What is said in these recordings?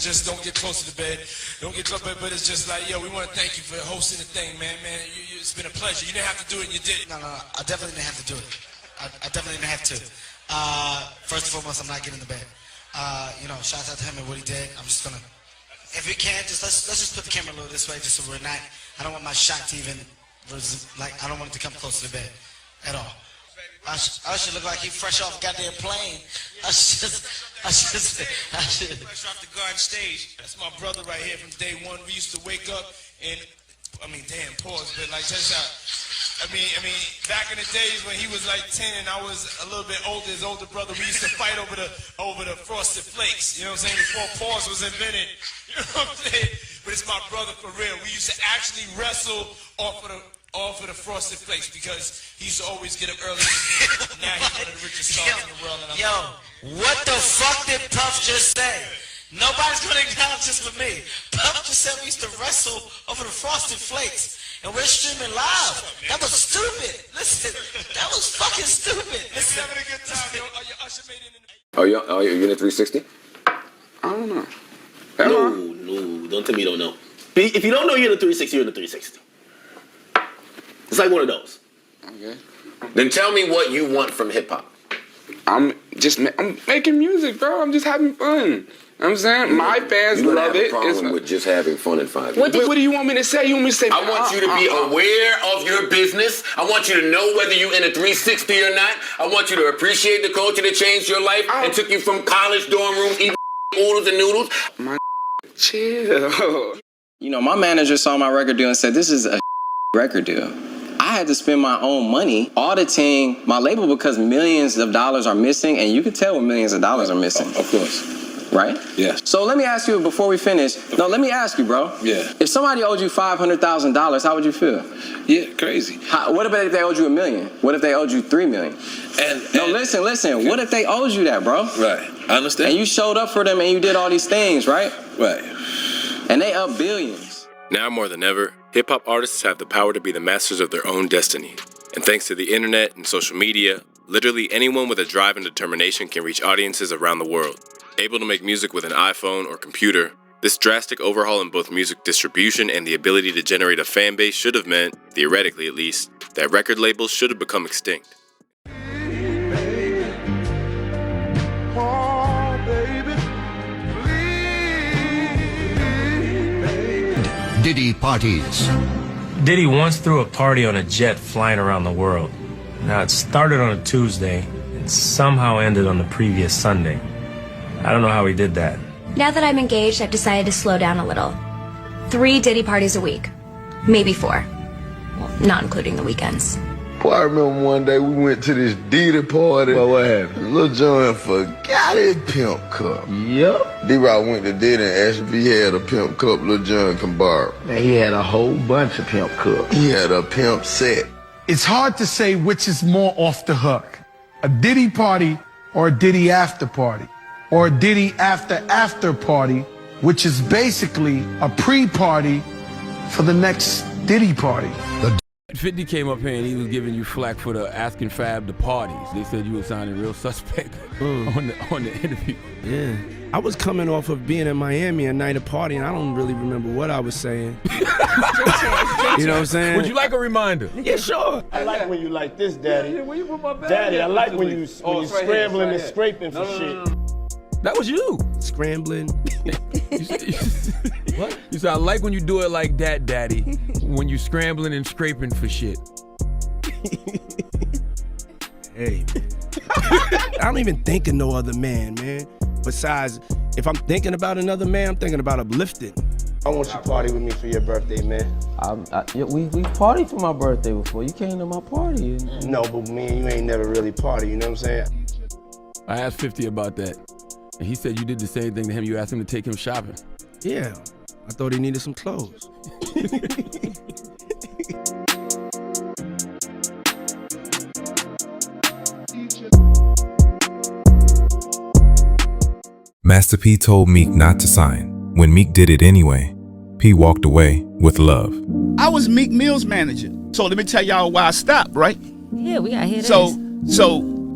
just don't get close to the bed. Don't get close, but it's just like, yo, we want to thank you for hosting the thing, man. It's been a pleasure. You didn't have to do it, and you did it. No, I definitely didn't have to do it. I definitely didn't have to. First and foremost, I'm not getting in the bed. Shout out to him and what he did. I'm just gonna, if we can, let's just put the camera a little this way, just so we're not. I don't want my shot to even, I don't want it to come close to the bed at all. I should look like he fresh off a goddamn plane. I should. Fresh off the garden stage. That's my brother right here from day one. We used to wake up and, pause, but like just back in the days when he was like 10 and I was a little bit older, his older brother, we used to fight over the Frosted Flakes. You know what I'm saying? Before pause was invented. You know what I'm saying? But it's my brother for real. We used to actually wrestle off of the Frosted Flakes because he used to always get up early. Now he's one of the richest stars in the world. What the fuck did Puff just say? Nobody's gonna acknowledge this but me. Puff just said we used to wrestle over the Frosted Flakes. And we're streaming live. That was stupid. Listen, that was fucking stupid. Listen. Having a good time, yo. Your Usher made it in the... Oh, you're in a 360? I don't know. No, don't tell me you don't know. If you don't know you're in the 360, you're in the 360. It's like one of those. Okay. Then tell me what you want from hip-hop. I'm making music, bro. I'm just having fun. You know what I'm saying? My fans love it. You have a problem with just having fun and 5 What do you want me to say? You want me to say? I want you to be aware of your business. I want you to know whether you're in a 360 or not. I want you to appreciate the culture that changed your life and took you from college dorm rooms, eating oodles and noodles. Chill. My manager saw my record deal and said, this is a record deal. I had to spend my own money auditing my label because millions of dollars are missing, and you can tell when millions of dollars are missing. Of course. Right? Yes. So let me ask you before we finish. No, let me ask you, bro. Yeah. If somebody owed you $500,000, how would you feel? Yeah, crazy. What if they owed you $1 million? What if they owed you $3 million? Listen. Okay. What if they owed you that, bro? Right. I understand. And you showed up for them and you did all these things, right? Right. And they up billions. Now more than ever, hip-hop artists have the power to be the masters of their own destiny. And thanks to the internet and social media, literally anyone with a drive and determination can reach audiences around the world. Able to make music with an iPhone or computer, this drastic overhaul in both music distribution and the ability to generate a fan base should have meant, theoretically at least, that record labels should have become extinct. Diddy parties. Diddy once threw a party on a jet flying around the world. Now, it started on a Tuesday and somehow ended on the previous Sunday. I don't know how he did that. Now that I'm engaged, I've decided to slow down a little. 3 Diddy parties a week. Maybe 4. Well, not including the weekends. Boy, I remember one day we went to this Diddy party. Well, what happened? Lil Jon forgot his pimp cup. Yep. D-Rock went to Diddy and asked if he had a pimp cup Lil Jon can borrow. And he had a whole bunch of pimp cups. He had a pimp set. It's hard to say which is more off the hook. A Diddy party or a Diddy after party. Or a Diddy after party, which is basically a pre-party for the next Diddy party. 50 came up here and he was giving you flack for the asking Fab to parties. They said you were sounding real suspect on the interview. Yeah. I was coming off of being in Miami a night of partying. I don't really remember what I was saying. You know what I'm saying? Would you like a reminder? Yeah, sure. I like when you like this, Daddy. Where you put my bag? Daddy, I like when you scrambling and scraping for shit. That was you. Scrambling. What? You said, I like when you do it like that, Daddy. When you scrambling and scraping for shit. Hey, man. I don't even think of no other man. Besides, if I'm thinking about another man, I'm thinking about uplifting. I want you to party with me for your birthday, man. We partied for my birthday before. You came to my party. No, but me and you ain't never really party, you know what I'm saying? I asked 50 about that. And he said you did the same thing to him. You asked him to take him shopping. Yeah, I thought he needed some clothes. Master P told Meek not to sign. When Meek did it anyway, P walked away with love. I was Meek Mill's manager. So let me tell y'all why I stopped, right? Yeah, we got here. So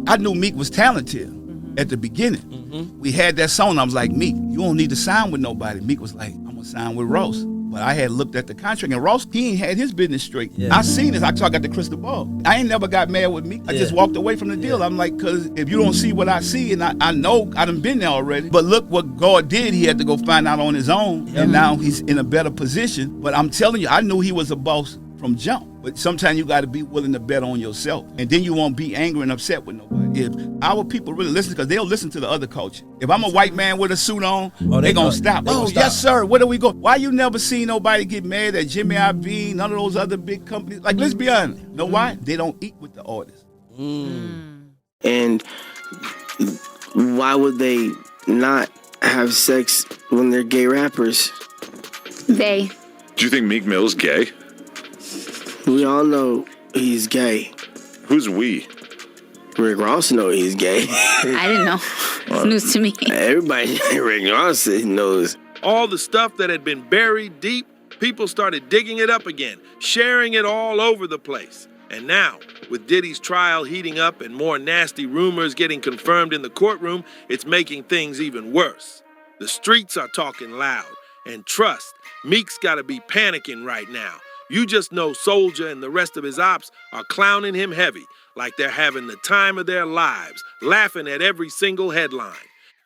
I knew Meek was talented. at the beginning. We had that song. I was like, Meek, you don't need to sign with nobody. Meek was like, I'm gonna sign with Ross. But I had looked at the contract, and Ross, he ain't had his business straight. I seen this. I got the crystal ball. I ain't never got mad with Meek. I just walked away from the deal. I'm like, because if you don't see what I see, and I know I done been there already, but look what God did. He had to go find out on his own, and now he's in a better position. But I'm telling you, I knew he was a boss from jump. But sometimes you got to be willing to bet on yourself, and then you won't be angry and upset with nobody. If our people really listen, because they'll listen to the other culture. If I'm a white man with a suit on, they gonna stop. Yes, sir. Where do we go? Why you never see nobody get mad at Jimmy Iovine, none of those other big companies? Like, let's be honest. You know why? They don't eat with the artists. And why would they not have sex when they're gay rappers? They. Do you think Meek Mill's gay? We all know he's gay. Who's we? Rick Ross know he's gay. I didn't know. It's news to me. Everybody, Rick Ross knows. All the stuff that had been buried deep, people started digging it up again, sharing it all over the place. And now, with Diddy's trial heating up and more nasty rumors getting confirmed in the courtroom, it's making things even worse. The streets are talking loud. And trust, Meek's gotta be panicking right now. You just know Soulja and the rest of his ops are clowning him heavy, like they're having the time of their lives, laughing at every single headline.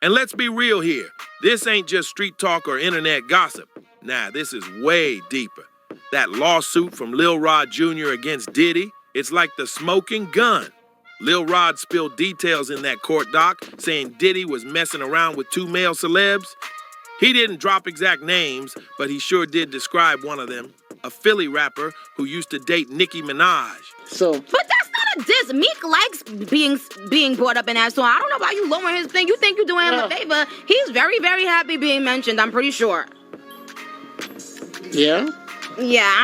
And let's be real here, this ain't just street talk or internet gossip. Nah, this is way deeper. That lawsuit from Lil Rod Jr. against Diddy, it's like the smoking gun. Lil Rod spilled details in that court doc, saying Diddy was messing around with 2 male celebs. He didn't drop exact names, but he sure did describe one of them, a Philly rapper who used to date Nicki Minaj. So, But that's not a diss. Meek likes being brought up in that song. I don't know why you lowering his thing. You think you're doing him a favor. He's very, very happy being mentioned, I'm pretty sure. Yeah? Yeah.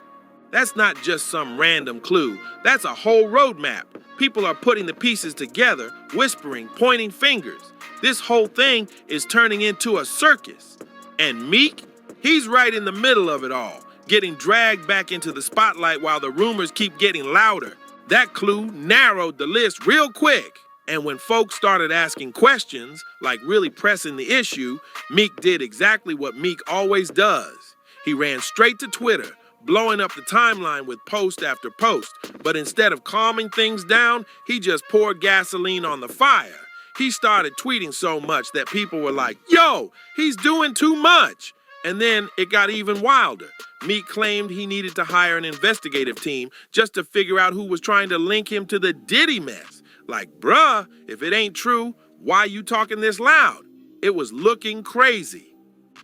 That's not just some random clue. That's a whole roadmap. People are putting the pieces together, whispering, pointing fingers. This whole thing is turning into a circus. And Meek, he's right in the middle of it all, getting dragged back into the spotlight while the rumors keep getting louder. That clue narrowed the list real quick. And when folks started asking questions, like really pressing the issue, Meek did exactly what Meek always does. He ran straight to Twitter, blowing up the timeline with post after post. But instead of calming things down, he just poured gasoline on the fire. He started tweeting so much that people were like, yo, he's doing too much. And then it got even wilder. Meek claimed he needed to hire an investigative team just to figure out who was trying to link him to the Diddy mess. Like, bruh, if it ain't true, why you talking this loud? It was looking crazy.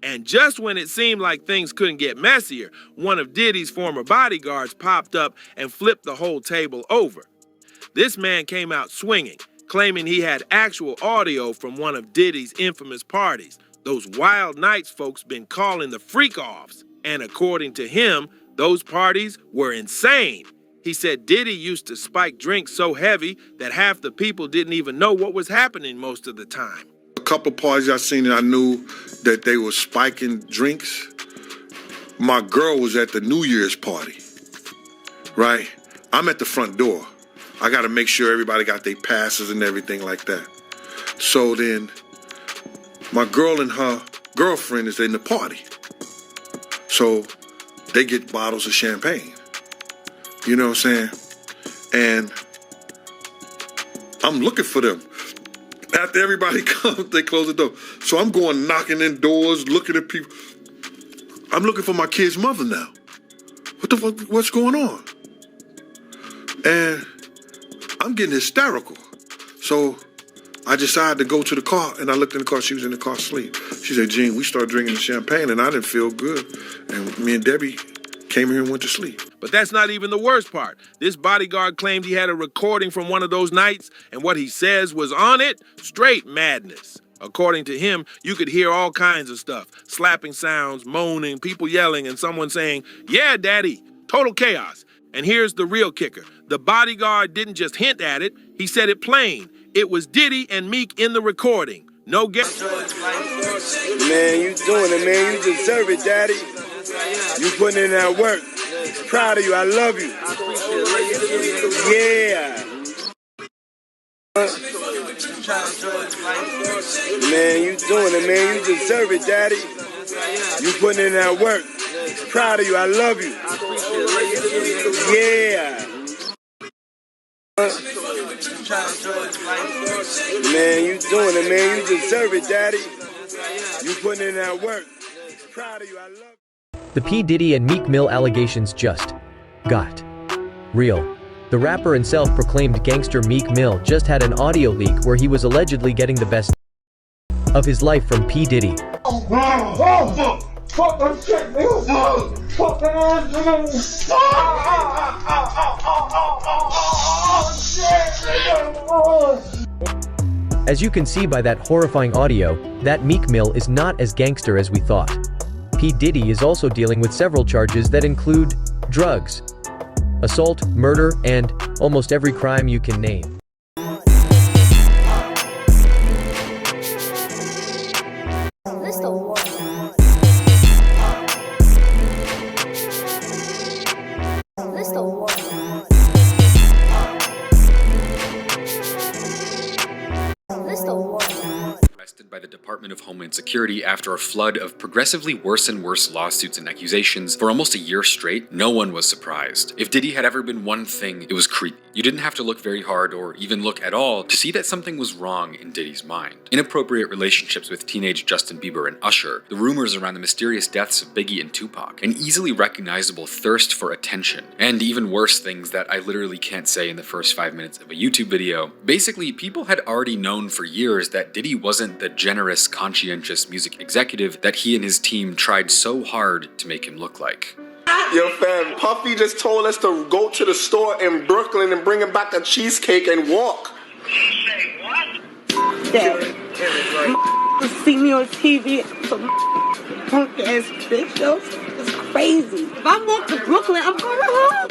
And just when it seemed like things couldn't get messier, one of Diddy's former bodyguards popped up and flipped the whole table over. This man came out swinging, claiming he had actual audio from one of Diddy's infamous parties. Those wild nights folks been calling the freak-offs. And according to him, those parties were insane. He said Diddy used to spike drinks so heavy that half the people didn't even know what was happening most of the time. A couple parties I seen and I knew that they were spiking drinks. My girl was at the New Year's party, right? I'm at the front door. I got to make sure everybody got their passes and everything like that. So then my girl and her girlfriend is in the party. So they get bottles of champagne. You know what I'm saying? And I'm looking for them. After everybody comes, they close the door. So I'm going knocking in doors, looking at people. I'm looking for my kid's mother now. What the fuck, what's going on? And I'm getting hysterical. So I decided to go to the car, and I looked in the car. She was in the car asleep. She said, Gene, we started drinking the champagne, and I didn't feel good. And me and Debbie came here and went to sleep. But that's not even the worst part. This bodyguard claimed he had a recording from one of those nights, and what he says was on it, straight madness. According to him, you could hear all kinds of stuff. Slapping sounds, moaning, people yelling, and someone saying, yeah, daddy, total chaos. And here's the real kicker. The bodyguard didn't just hint at it, he said it plain. It was Diddy and Meek in the recording. No guess. Man, you doing it, man. You deserve it, daddy. You putting in that work. Proud of you. I love you. Yeah. Man, you doing it, man. You deserve it, Daddy. You putting in that work. Proud of you. I love you. Yeah. Man, you doing it, man. You deserve it, Daddy. You putting in that work. Proud of you. I love you. The P. Diddy and Meek Mill allegations just got real. The rapper and self-proclaimed gangster Meek Mill just had an audio leak where he was allegedly getting the best of his life from P. Diddy. As you can see by that horrifying audio, that Meek Mill is not as gangster as we thought. P. Diddy is also dealing with several charges that include drugs, assault, murder, and almost every crime you can name. By the Department of Homeland Security after a flood of progressively worse and worse lawsuits and accusations for almost a year straight, no one was surprised. If Diddy had ever been one thing, it was creepy. You didn't have to look very hard or even look at all to see that something was wrong in Diddy's mind. Inappropriate relationships with teenage Justin Bieber and Usher, the rumors around the mysterious deaths of Biggie and Tupac, an easily recognizable thirst for attention, and even worse things that I literally can't say in the first 5 minutes of a YouTube video. Basically, people had already known for years that Diddy wasn't the generous, conscientious music executive that he and his team tried so hard to make him look like. Yo, fam, Puffy just told us to go to the store in Brooklyn and bring him back a cheesecake and walk. Dad, see me on TV, some punk ass bitch, yo. It's crazy. If I walk to Brooklyn, I'm going home.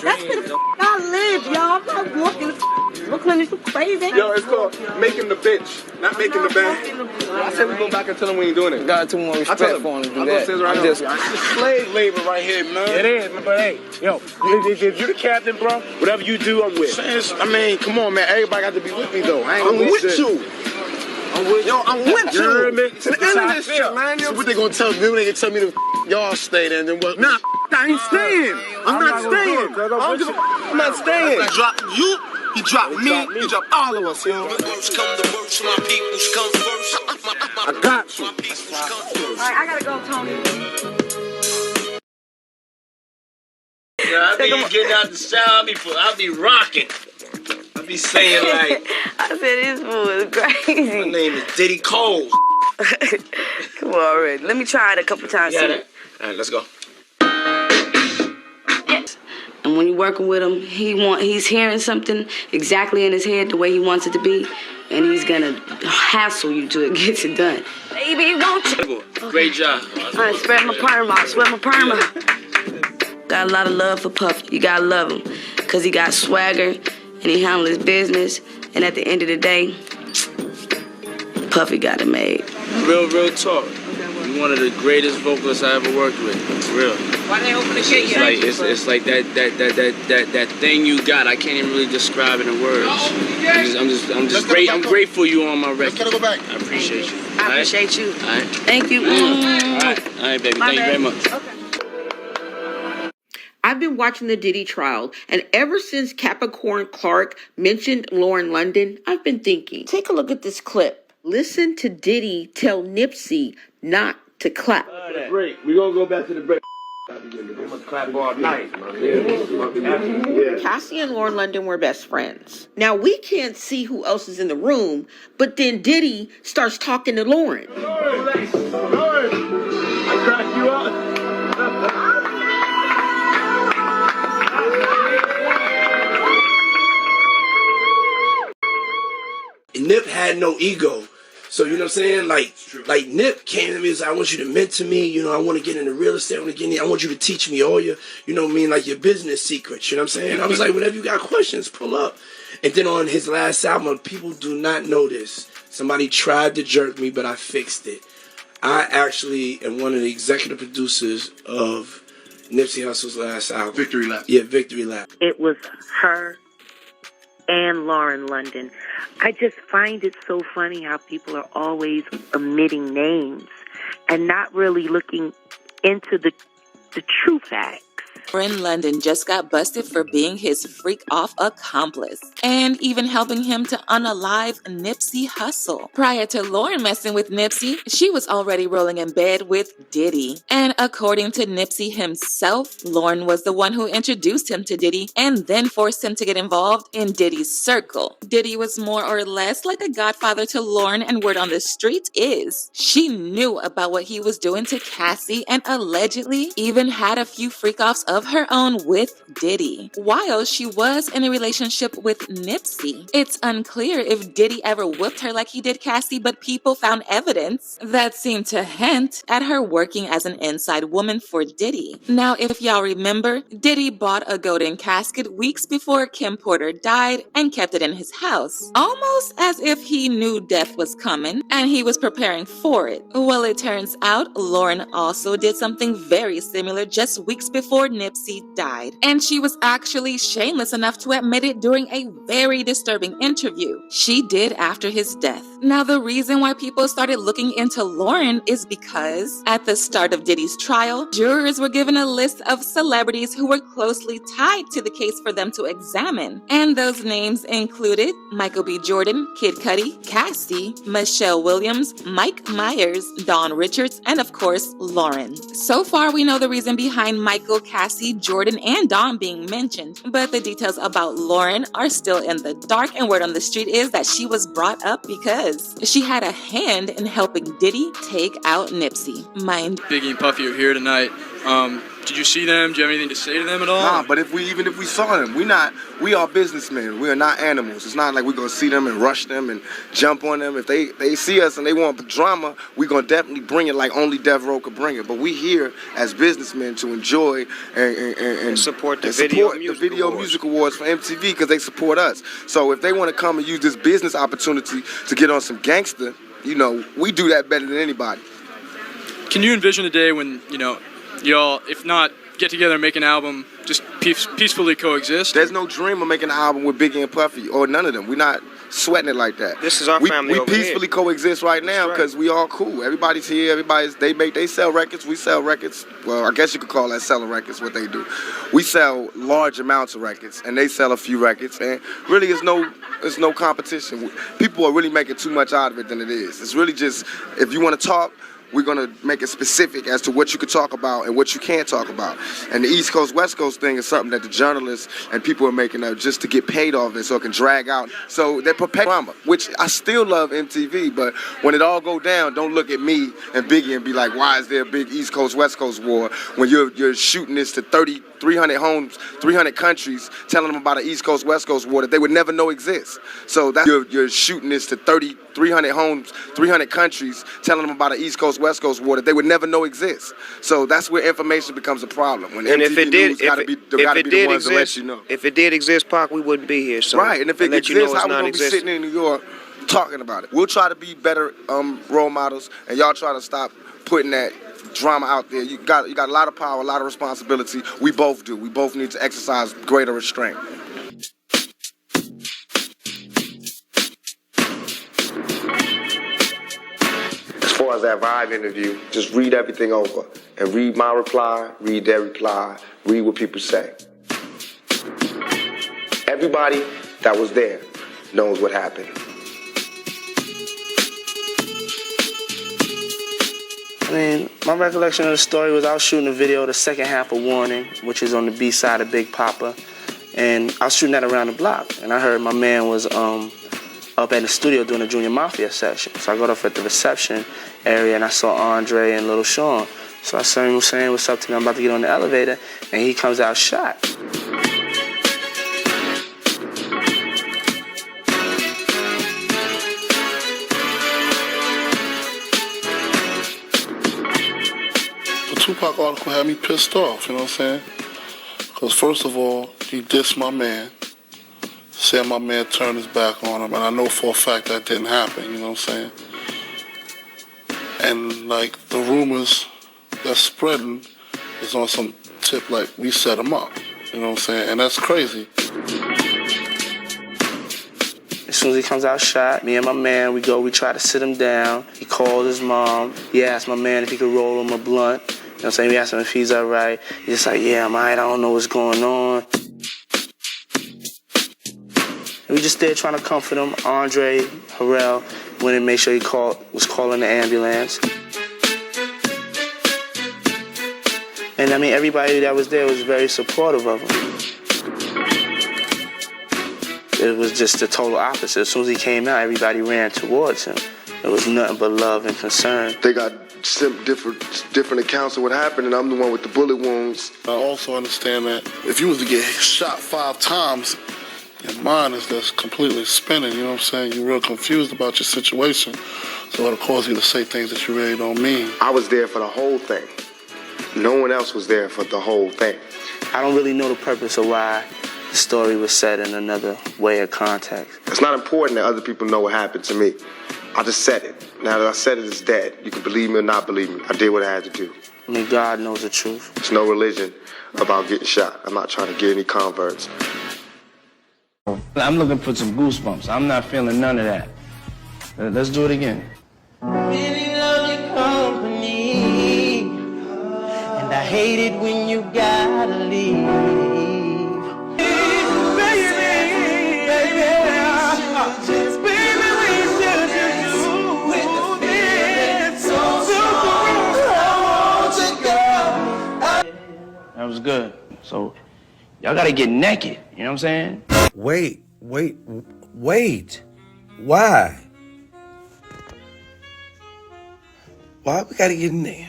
That's where the I live, y'all. I'm not walking to Brooklyn. Is you crazy? Yo, it's called making the bitch, not making the band. I said we go back and tell him we ain't doing it. Got too more respect for him to do that. It's slave labor right here, man. It is, but hey, yo, if you're the captain, bro, whatever you do, I'm with. I mean, come on, man. Everybody got to be with me, though. I'm with you. I'm with you. I'm with you. You heard me? To the end of this shit, man. So what they gonna tell me? They gonna tell me to y'all stay there and then what? Nah, I ain't staying. I'm not staying. I'm not staying. He dropped you. He dropped me. He dropped all of us, yo. Worst come to worst, my peoples come first. I got you. All right, I gotta go, Tony. Yeah, I be getting out the shower. I be rocking. I be saying like, I said this fool is crazy. My name is Diddy Cole. Come on, already. Let me try it a couple times. Yeah, all right, let's go. And when you're working with him, he's hearing something exactly in his head the way he wants it to be, and he's gonna hassle you till it gets it done. Baby, won't you? Great job. I spread my perma. I sweat my perma. Got a lot of love for Puff. You gotta love him, cause he got swagger and he handled his business. And at the end of the day, Puffy got it made. Real talk. You're one of the greatest vocalists I ever worked with. For real. Why they open the gate yet? It's like that thing you got. I can't even really describe it in words. I'm grateful you on my record. Let's go back. I appreciate you. I appreciate you. All right. Thank you. All right, baby. Thank you very much. Okay. I've been watching the Diddy trial, and ever since Capricorn Clark mentioned Lauren London, I've been thinking, take a look at this clip. Listen to Diddy tell Nipsey not to clap. Break. We're going to go back to the break. I'm going to clap all night. Cassie and Lauren London were best friends. Now, we can't see who else is in the room, but then Diddy starts talking to Lauren. Lauren, I cracked you up. Nip had no ego. So, you know what I'm saying? Like Nip came to me and said, I want you to mentor me. You know, I want to get into real estate. I want you to teach me all your, you know what I mean, like your business secrets. You know what I'm saying? I was like, whenever you got questions, pull up. And then on his last album, people do not know this. Somebody tried to jerk me, but I fixed it. I actually am one of the executive producers of Nipsey Hussle's last album. Victory Lap. Yeah, Victory Lap. It was her and Lauren London. I just find it so funny how people are always omitting names and not really looking into the true facts. Lauren London just got busted for being his freak-off accomplice and even helping him to unalive Nipsey Hussle. Prior to Lauren messing with Nipsey, she was already rolling in bed with Diddy. And according to Nipsey himself, Lauren was the one who introduced him to Diddy and then forced him to get involved in Diddy's circle. Diddy was more or less like a godfather to Lauren, and word on the street is she knew about what he was doing to Cassie and allegedly even had a few freak-offs of her own with Diddy, while she was in a relationship with Nipsey. It's unclear if Diddy ever whipped her like he did Cassie, but people found evidence that seemed to hint at her working as an inside woman for Diddy. Now, if y'all remember, Diddy bought a golden casket weeks before Kim Porter died and kept it in his house, almost as if he knew death was coming and he was preparing for it. Well, it turns out Lauren also did something very similar just weeks before Nipsey died, and she was actually shameless enough to admit it during a very disturbing interview she did after his death. Now, the reason why people started looking into Lauren is because at the start of Diddy's trial, jurors were given a list of celebrities who were closely tied to the case for them to examine, and those names included Michael B. Jordan, Kid Cudi, Cassie, Michelle Williams, Mike Myers, Dawn Richards, and of course, Lauren. So far, we know the reason behind Michael, Cassie, Jordan, and Dawn being mentioned, but the details about Lauren are still in the dark, and word on the street is that she was brought up because she had a hand in helping Diddy take out Nipsey. Biggie and Puffy are here tonight. Did you see them? Do you have anything to say to them at all? Nah, but even if we saw them, we are businessmen. We are not animals. It's not like we're gonna see them and rush them and jump on them. If they see us and they want drama, we're gonna definitely bring it like only Dev Row could bring it. But we here as businessmen to enjoy and support the Video Music Awards for MTV because they support us. So if they want to come and use this business opportunity to get on some gangster, we do that better than anybody. Can you envision a day when, y'all, if not get together and make an album, just peacefully coexist? There's no dream of making an album with Biggie and Puffy or none of them. We're not sweating it like that. This is our family. We peacefully coexist right now because we all cool. Everybody's here. They sell records. We sell records. Well, I guess you could call that selling records. What they do, we sell large amounts of records, and they sell a few records. And really, it's no competition. People are really making too much out of it than it is. It's really just if you want to talk, we're going to make it specific as to what you could talk about and what you can't talk about. And the East Coast, West Coast thing is something that the journalists and people are making up just to get paid off it so it can drag out. So they're perpetuating drama, which I still love MTV, but when it all go down, don't look at me and Biggie and be like, why is there a big East Coast, West Coast war when you're shooting this to 300 homes, 300 countries, telling them about an East Coast, West Coast war that they would never know exists. So that you're shooting this to 300 homes, 300 countries, telling them about an East Coast, West Coast war that they would never know exists. So that's where information becomes a problem. When and MTV if it did, News gotta be the ones to let you know. If it did exist, Pac, we wouldn't be here. So right, and if it exists, how we gonna be sitting in New York talking about it? We'll try to be better role models, and y'all try to stop putting that drama out there. You got a lot of power, a lot of responsibility. We both do. We both need to exercise greater restraint. As far as that Vibe interview, just read everything over and read my reply, read their reply, read what people say. Everybody that was there knows what happened. I mean, my recollection of the story was I was shooting a video, the second half of Warning, which is on the B side of Big Papa, and I was shooting that around the block, and I heard my man was up at the studio doing a Junior Mafia session. So I got off at the reception area, and I saw Andre and Little Sean. So I saw him saying, what's up to me? I'm about to get on the elevator, and he comes out shot. Tupac article had me pissed off, you know what I'm saying? Because first of all, he dissed my man, said my man turned his back on him, and I know for a fact that didn't happen, you know what I'm saying? And like the rumors that's spreading is on some tip like we set him up, you know what I'm saying? And that's crazy. soon as he comes out shot, me and my man, we try to sit him down. He called his mom. He asked my man if he could roll him a blunt. You know what I'm saying? We asked him if he's all right. He's just like, yeah, I'm all right. I don't know what's going on. And we just there trying to comfort him. Andre Harrell went and made sure he was calling the ambulance. And I mean, everybody that was there was very supportive of him. It was just the total opposite. As soon as he came out, everybody ran towards him. It was nothing but love and concern. They got different accounts of what happened, and I'm the one with the bullet wounds. I also understand that if you was to get shot 5 times, your mind is just completely spinning, you know what I'm saying? You're real confused about your situation, so it'll cause you to say things that you really don't mean. I was there for the whole thing. No one else was there for the whole thing. I don't really know the purpose of why the story was said in another way of context. It's not important that other people know what happened to me. I just said it. Now that I said it, it's dead. You can believe me or not believe me. I did what I had to do. I mean, God knows the truth. There's no religion about getting shot. I'm not trying to get any converts. I'm looking for some goosebumps. I'm not feeling none of that. Let's do it again. Really love your company, and I hate it when you gotta leave. That was good. So, y'all gotta get naked, you know what I'm saying? Wait. Why? Why we gotta get in there?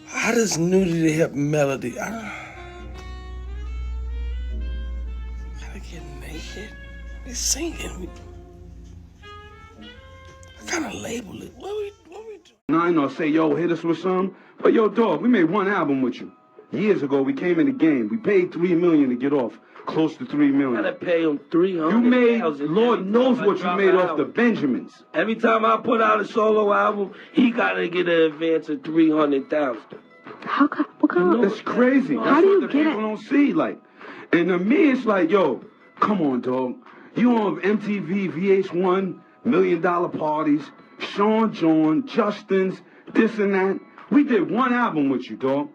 How does nudity help melody? Gotta get naked. They singing. I gotta label it. What we doing? Nine or say, yo, hit us with some. But yo, dog, we made one album with you. Years ago, we came in the game. We paid $3 million to get off. Close to $3 million. I gotta pay him $300,000. You made, Lord knows what you made off the Benjamins. Every time I put out a solo album, he gotta get an advance of $300,000. What kind of? That's crazy. How That's do what you the get people it? don't see. Like, and to me, it's like, yo, come on, dog. You on MTV, VH1, $1 million parties, Sean John, Justin's, this and that. We did one album with you, dog.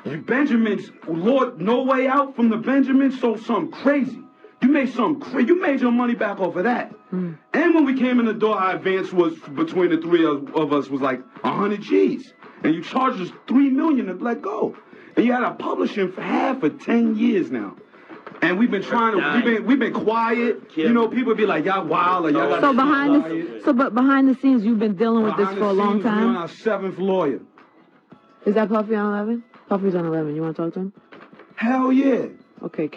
You Benjamins, Lord, No Way Out from the Benjamins sold something crazy. You made something crazy. You made your money back off of that. And when we came in the door, our advance was between the three of us was like 100 G's. And you charged us $3 million to let go. And you had our publishing for 10 years now. And we've been trying to, we've been quiet. You know, people be like, y'all wild, or y'all got But behind the scenes, you've been dealing with this for a long time. We're on our 7th lawyer. Is that Puffy on 11? Puffy's on 11. You want to talk to him? Hell yeah. Okay,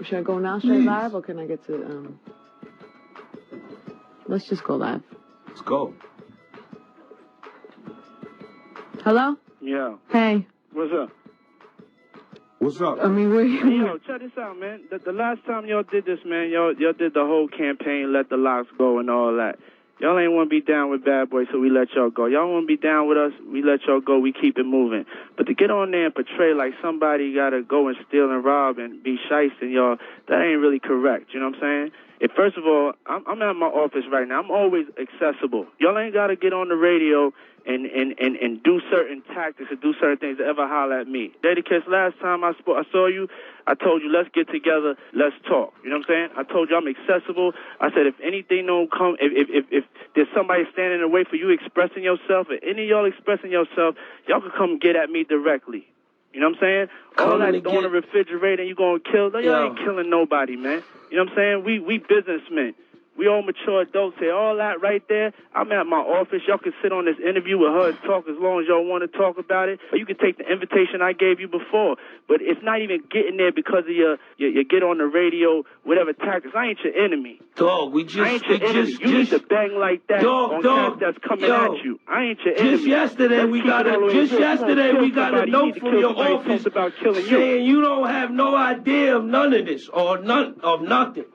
should I go now straight live, or can I get to, let's just go live. Let's go. Hello? Yeah. Hey. What's up? What's up? I mean, where Hey, yo, check this out, man. The last time y'all did this, man, y'all did the whole campaign, let the locks go and all that. Y'all ain't want to be down with Bad Boy, so we let y'all go. Y'all want to be down with us, we let y'all go, we keep it moving. But to get on there and portray like somebody got to go and steal and rob and be shysting, y'all, that ain't really correct, you know what I'm saying? First of all, I'm at my office right now. I'm always accessible. Y'all ain't got to get on the radio and do certain tactics and do certain things to ever holler at me. Dedicates, last time I saw you, I told you, let's get together, let's talk. You know what I'm saying? I told you I'm accessible. I said if anything don't come, if there's somebody standing in the way for you expressing yourself, or any of y'all expressing yourself, y'all can come get at me directly. You know what I'm saying? All that throwing the refrigerator and you gonna kill, y'all ain't killing nobody, man. You know what I'm saying? We businessmen. We all mature adults here. All that right there, I'm at my office. Y'all can sit on this interview with her and talk as long as y'all want to talk about it. Or you can take the invitation I gave you before. But it's not even getting there because of your get on the radio, whatever tactics. I ain't your enemy. Dog, I ain't your enemy. You need to bang like that on Cash that's coming at you. I ain't your enemy. Just yesterday we got a note from your office about killing saying you don't have no idea of none of this or none of nothing.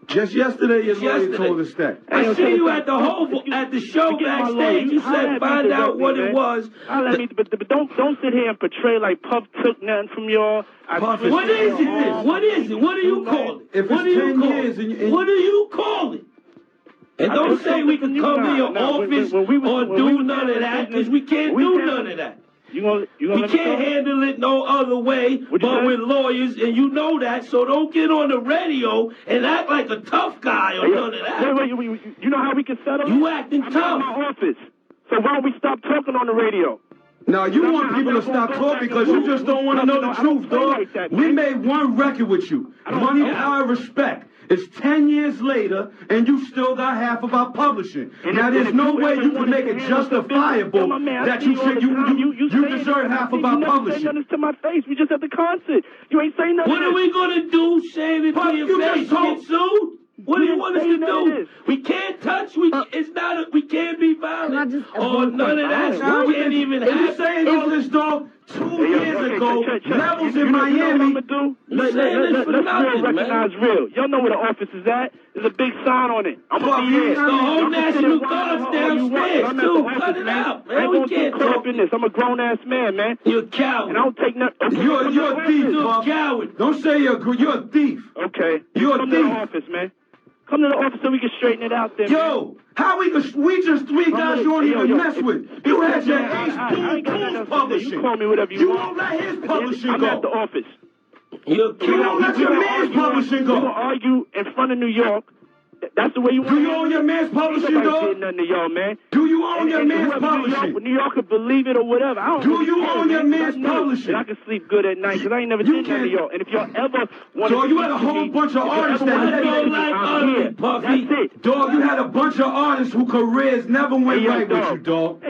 Just yesterday, your lawyer told us that. I see you at the show backstage. You said find out what it was. But don't sit here and portray like Puff took nothing from y'all. What is it? What is it? What do you call it? If What do it's you 10 call years it? What do you call it? And don't say we can come to your office or do none of that, because we can't do none of that. We can't handle it no other way but with lawyers, and you know that, so don't get on the radio and act like a tough guy or none of that. Wait, you know how we can settle it? You acting tough. I'm in my office, so why don't we stop talking on the radio? No, you want people to stop talking because you just don't want to know the truth, dog. We made one record with you. Money, Power, Respect. It's 10 years later, and you still got half of our publishing. Now, there's no way you can make it justifiable that you deserve half of our publishing. You ain't saying nothing to my face. We just at the concert. You ain't saying nothing. What are we going to do, saying it to your face? Get sued? What do you want us to do? We can't touch. We can't be violent. Or none of that. We can't even have. You saying all this, dog? 2 years ago, Levels in Miami. Let's recognize real. Y'all know where the office is at. There's a big sign on it. I'm gonna be here. The whole National Guard's downstairs, too. Cut it out, man. We can't talk in this. I'm a grown ass man, man. You're a coward. And I don't take nothing. You're a thief, You're a coward. Don't say you're a thief. Okay. You're a Come to thief. the office, man. Come to the office so we can straighten it out there. Yo, how we just 3 guys you don't even mess with. You had your Ace Boom publishing. You call me whatever you won't want. let his publishing I'm go. at the office. You don't let your man's publishing go. We're going to argue in front of New York. That's the way you want to. Do you own your man's publishing, though? Ain't nothing to y'all, man. Do you own your man's publishing? New York could believe it or whatever. I don't Do you own your man's publishing? I can sleep good at night because I ain't never did nothing to y'all. And if y'all ever want to... Dog, you had a whole bunch of artists that don't like us, Puffy. That's it. Dog, you had a bunch of artists whose careers never went right with you, dog. Be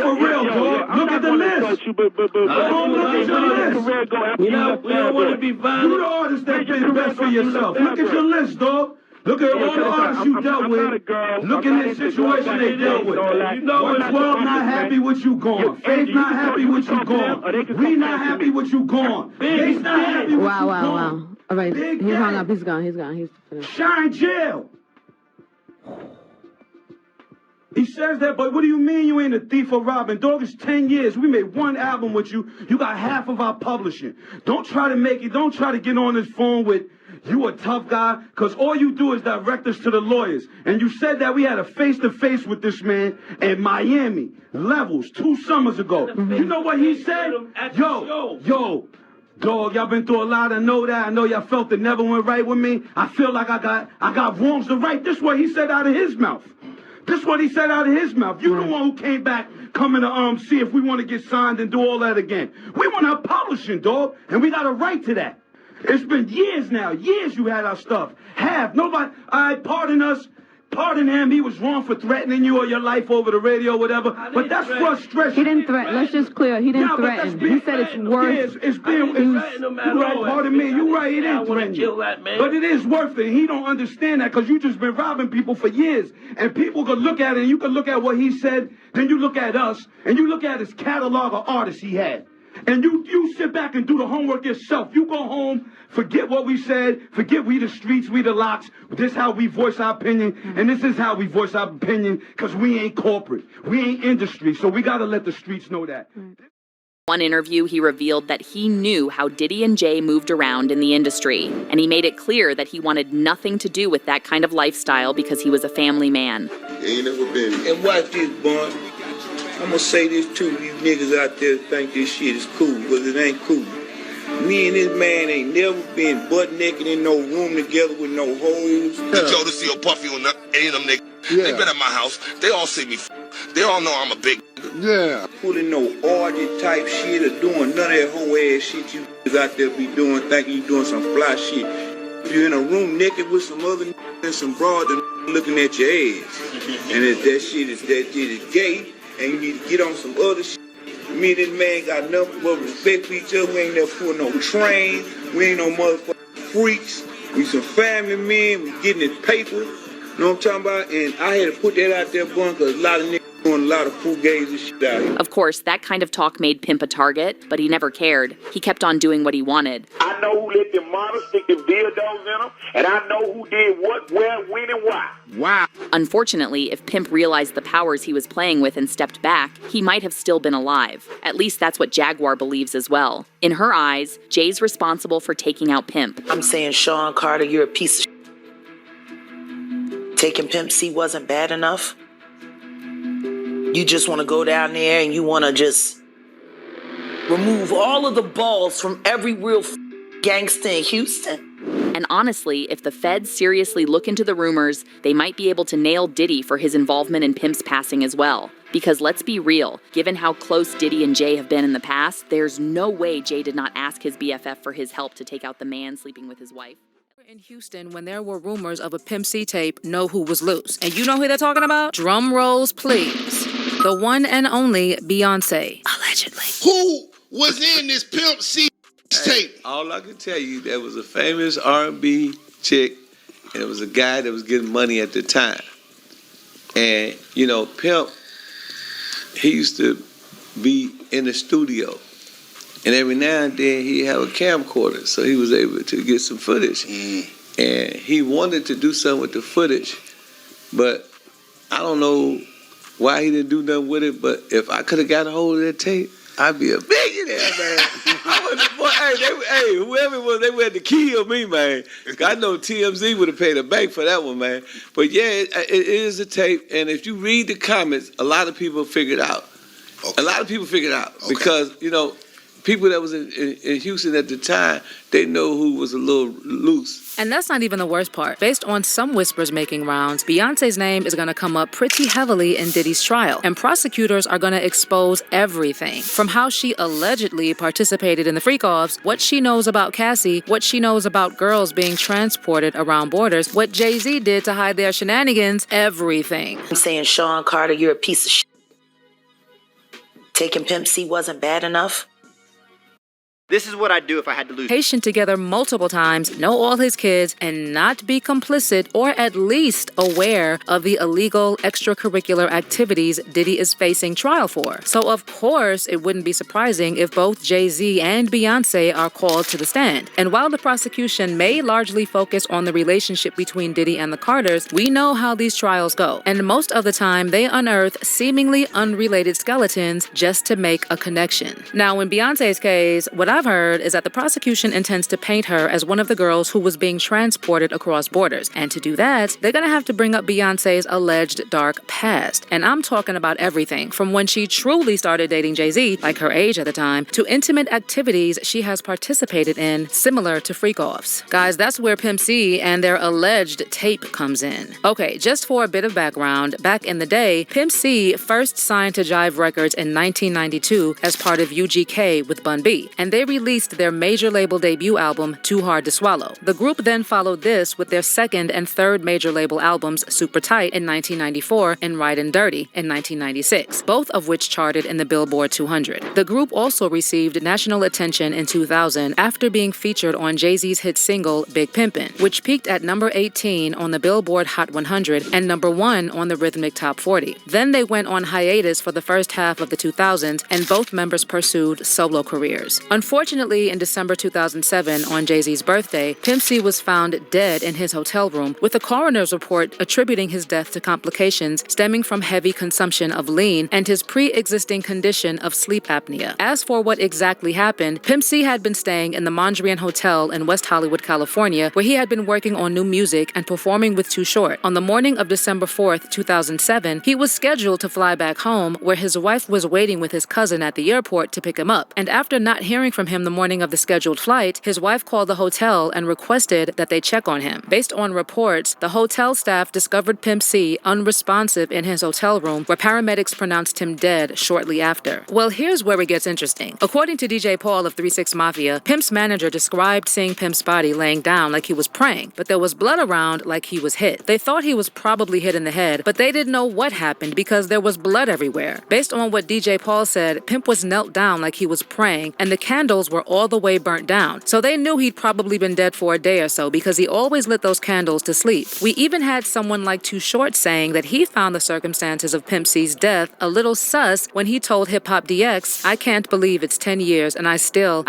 for real, dog. Look at the list. We don't want to be violent. You the artist that been best for yourself. Look at your list, dog. Look at all the artists you dealt with. Look at the situation they dealt with. You know, 12 not happy with you gone. Faith not happy with you gone. We not happy with you gone. Faith not happy with you gone. Wow. All right, he hung up. He's gone. He's finished. Shine jail. He says that, but what do you mean you ain't a thief or robbing? Dog, it's 10 years. We made one album with you. You got half of our publishing. Don't try to get on this phone with you a tough guy, because all you do is direct us to the lawyers. And you said that we had a face-to-face with this man in Miami, Levels, 2 summers ago. You know what he said? Yo, dog, y'all been through a lot. I know that. I know y'all felt it never went right with me. I feel like I got wrongs to right. This is what he said out of his mouth. This is what he said out of his mouth. You the one who came back coming to see if we want to get signed and do all that again. We want our publishing, dog, and we got a right to that. It's been years now. Years you had our stuff. Nobody, pardon us. Pardon him. He was wrong for threatening you or your life over the radio or whatever. But that's frustration. He didn't threaten. Let's just clear. He didn't threaten. He said it's worth. It's pardon me. You're right. He didn't threaten you. But it is worth it. He don't understand that because you just been robbing people for years. And people could look at it and you could look at what he said. Then you look at us and you look at his catalog of artists he had. And you sit back and do the homework yourself. You go home, forget what we said, forget we the streets, we the locks. This is how we voice our opinion, and this is how we voice our opinion, because we ain't corporate. We ain't industry, so we got to let the streets know that. One interview, he revealed that he knew how Diddy and Jay moved around in the industry, and he made it clear that he wanted nothing to do with that kind of lifestyle because he was a family man. Ain't never been. And watch this, boy. I'm gonna say this too, you niggas out there think this shit is cool, because it ain't cool. Me and this man ain't never been butt naked in no room together with no hoes. Joe to see a Puffy on any of them niggas. Yeah. They been at my house. They all see me. They all know I'm a big yeah. Pulling no orgy type shit or doing none of that whole ass shit you out there be doing, thinking you doing some fly shit. If you're in a room naked with some other and some broad looking at your ass. And if that shit is gay, and you need to get on some other shit. Me and this man got nothing but respect for each other. We ain't never pulling no trains. We ain't no motherfucking freaks. We some family men. We getting this paper. You know what I'm talking about? And I had to put that out there, boy, because a lot of niggas doing a lot of fugazi shit out here. Of course, that kind of talk made Pimp a target, but he never cared. He kept on doing what he wanted. I know who let them models stick them dildos in them, and I know who did what, where, when, and why. Wow. Unfortunately, if Pimp realized the powers he was playing with and stepped back, he might have still been alive. At least that's what Jaguar believes as well. In her eyes, Jay's responsible for taking out Pimp. I'm saying, Sean Carter, you're a piece of shit. Taking Pimp C wasn't bad enough. You just want to go down there and you want to just remove all of the balls from every real gangster in Houston. And honestly, if the feds seriously look into the rumors, they might be able to nail Diddy for his involvement in Pimp's passing as well. Because let's be real, given how close Diddy and Jay have been in the past, there's no way Jay did not ask his BFF for his help to take out the man sleeping with his wife. In Houston, when there were rumors of a Pimp C tape, Know Who Was Loose. And you know who they're talking about? Drum rolls, please. The one and only Beyonce. Allegedly. Who was in this Pimp C tape? All I can tell you, there was a famous R&B chick, and it was a guy that was getting money at the time. And, you know, Pimp, he used to be in the studio. And every now and then he'd have a camcorder, so he was able to get some footage. And he wanted to do something with the footage, but I don't know why he didn't do nothing with it, but if I could have got a hold of that tape, I'd be a millionaire, man. Whoever it was, they would have to kill me, man. I know TMZ would have paid a bank for that one, man. But yeah, it is a tape, and if you read the comments, a lot of people figured out. Okay. A lot of people figured out because, you know, people that was in Houston at the time, they know who was a little loose. And that's not even the worst part. Based on some whispers making rounds, Beyonce's name is going to come up pretty heavily in Diddy's trial. And prosecutors are going to expose everything. From how she allegedly participated in the freak-offs, what she knows about Cassie, what she knows about girls being transported around borders, what Jay-Z did to hide their shenanigans, everything. I'm saying, Sean Carter, you're a piece of shit. Taking Pimp C wasn't bad enough. This is what I'd do if I had to lose. Patient together multiple times, know all his kids, and not be complicit or at least aware of the illegal extracurricular activities Diddy is facing trial for. So of course, it wouldn't be surprising if both Jay-Z and Beyonce are called to the stand. And while the prosecution may largely focus on the relationship between Diddy and the Carters, we know how these trials go. And most of the time, they unearth seemingly unrelated skeletons just to make a connection. Now, in Beyonce's case, what I've heard is that the prosecution intends to paint her as one of the girls who was being transported across borders. And to do that, they're going to have to bring up Beyonce's alleged dark past. And I'm talking about everything from when she truly started dating Jay-Z, like her age at the time, to intimate activities she has participated in, similar to freak-offs. Guys, that's where Pimp C and their alleged tape comes in. Okay, just for a bit of background, back in the day, Pimp C first signed to Jive Records in 1992 as part of UGK with Bun B, and they released their major label debut album, Too Hard to Swallow. The group then followed this with their second and third major label albums, Super Tight in 1994 and Ridin' Dirty in 1996, both of which charted in the Billboard 200. The group also received national attention in 2000 after being featured on Jay-Z's hit single, Big Pimpin', which peaked at number 18 on the Billboard Hot 100 and number 1 on the Rhythmic Top 40. Then they went on hiatus for the first half of the 2000s, and both members pursued solo careers. Unfortunately, in December 2007, on Jay-Z's birthday, Pimp C was found dead in his hotel room, with a coroner's report attributing his death to complications stemming from heavy consumption of lean and his pre-existing condition of sleep apnea. As for what exactly happened, Pimp C had been staying in the Mondrian Hotel in West Hollywood, California, where he had been working on new music and performing with Too Short. On the morning of December 4th, 2007, he was scheduled to fly back home, where his wife was waiting with his cousin at the airport to pick him up. And after not hearing from him the morning of the scheduled flight, his wife called the hotel and requested that they check on him. Based on reports, the hotel staff discovered Pimp C unresponsive in his hotel room, where paramedics pronounced him dead shortly after. Well, here's where it gets interesting. According to DJ Paul of 3-6 Mafia, Pimp's manager described seeing Pimp's body laying down like he was praying, but there was blood around like he was hit. They thought he was probably hit in the head, but they didn't know what happened because there was blood everywhere. Based on what DJ Paul said, Pimp was knelt down like he was praying, and the candle candles were all the way burnt down, so they knew he'd probably been dead for a day or so because he always lit those candles to sleep. We even had someone like Too Short saying that he found the circumstances of Pimp C's death a little sus when he told Hip Hop DX, "I can't believe it's 10 years and I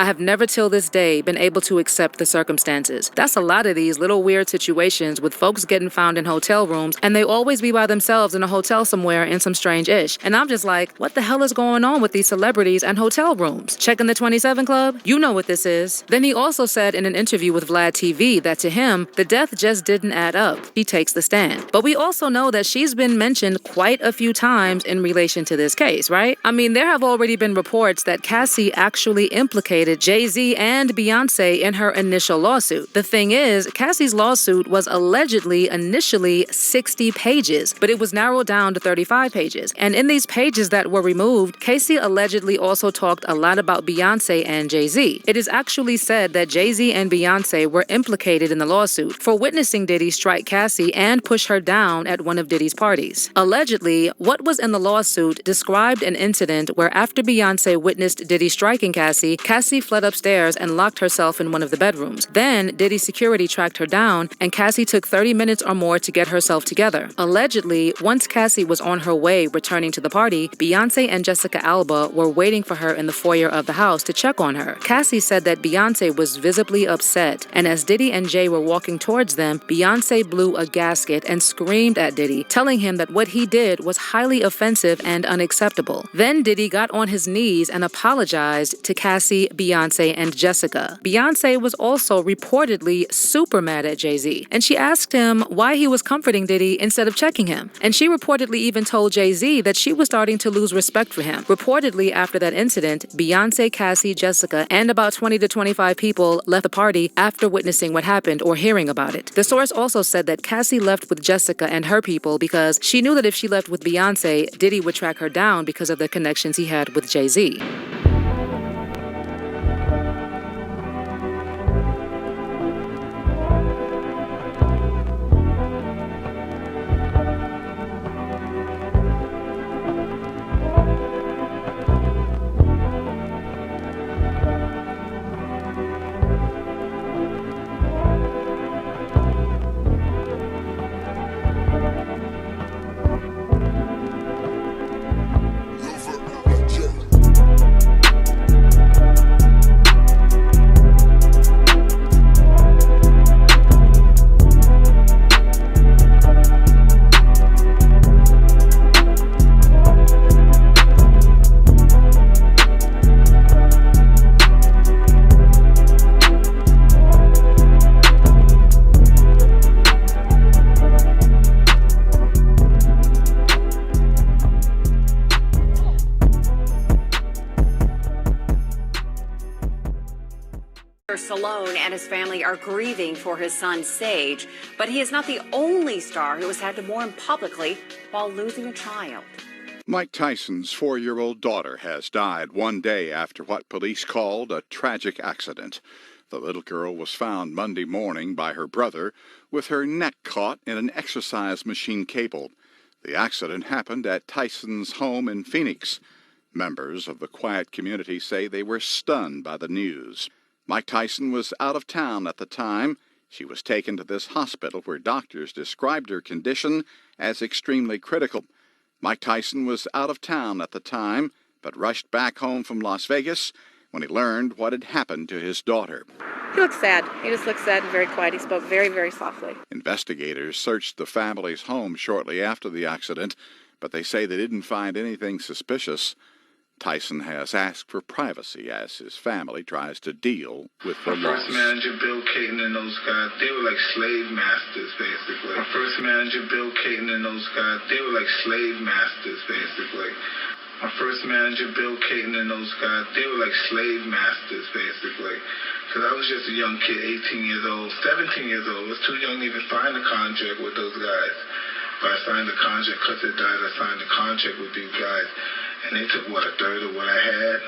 have never till this day been able to accept the circumstances." That's a lot of these little weird situations with folks getting found in hotel rooms and they always be by themselves in a hotel somewhere in some strange ish. And I'm just like, what the hell is going on with these celebrities and hotel rooms? Checking the 27 Club? You know what this is. Then he also said in an interview with Vlad TV that to him, the death just didn't add up. He takes the stand. But we also know that she's been mentioned quite a few times in relation to this case, right? I mean, there have already been reports that Cassie actually implicated Jay-Z and Beyonce in her initial lawsuit. The thing is, Cassie's lawsuit was allegedly initially 60 pages, but it was narrowed down to 35 pages. And in these pages that were removed, Cassie allegedly also talked a lot about Beyonce and Jay-Z. It is actually said that Jay-Z and Beyonce were implicated in the lawsuit for witnessing Diddy strike Cassie and push her down at one of Diddy's parties. Allegedly, what was in the lawsuit described an incident where after Beyonce witnessed Diddy striking Cassie, Cassie fled upstairs and locked herself in one of the bedrooms. Then, Diddy's security tracked her down, and Cassie took 30 minutes or more to get herself together. Allegedly, once Cassie was on her way returning to the party, Beyonce and Jessica Alba were waiting for her in the foyer of the house to check on her. Cassie said that Beyonce was visibly upset, and as Diddy and Jay were walking towards them, Beyonce blew a gasket and screamed at Diddy, telling him that what he did was highly offensive and unacceptable. Then Diddy got on his knees and apologized to Cassie, Beyonce, and Jessica. Beyonce was also reportedly super mad at Jay-Z, and she asked him why he was comforting Diddy instead of checking him. And she reportedly even told Jay-Z that she was starting to lose respect for him. Reportedly, after that incident, Beyonce, Cassie, Jessica, and about 20 to 25 people left the party after witnessing what happened or hearing about it. The source also said that Cassie left with Jessica and her people because she knew that if she left with Beyonce, Diddy would track her down because of the connections he had with Jay-Z. Stallone and his family are grieving for his son Sage, but he is not the only star who has had to mourn publicly while losing a child. Mike Tyson's 4-year-old daughter has died one day after what police called a tragic accident. The little girl was found Monday morning by her brother with her neck caught in an exercise machine cable. The accident happened at Tyson's home in Phoenix. Members of the quiet community say they were stunned by the news. Mike Tyson was out of town at the time. She was taken to this hospital where doctors described her condition as extremely critical. Mike Tyson was out of town at the time, but rushed back home from Las Vegas when he learned what had happened to his daughter. He looked sad. He just looked sad and very quiet. He spoke very, very softly. Investigators searched the family's home shortly after the accident, but they say they didn't find anything suspicious. Tyson has asked for privacy as his family tries to deal with the loss. First manager, Bill Caton, and those guys, they were like slave masters, basically. My first manager, Bill Caton, and those guys, they were like slave masters, basically. My first manager, Bill Caton, and those guys, they were like slave masters, basically. Because I was just a young kid, 18 years old, 17 years old. I was too young to even sign a contract with those guys. But I signed the contract, because they died, I signed the contract with these guys. And they took, a third of what I had?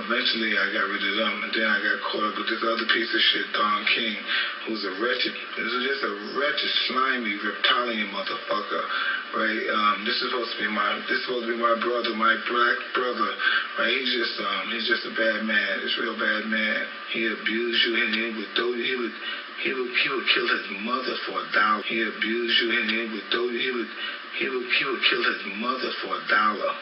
Eventually, I got rid of them, and then I got caught up with this other piece of shit, Don King, who's a wretched, this is just a wretched, slimy, reptilian motherfucker. right? This is supposed to be my brother, my black brother, right? He's just a bad man. He's a real bad man. He abused you, and he would kill his mother for $1. He abused you, and he would kill his mother for $1.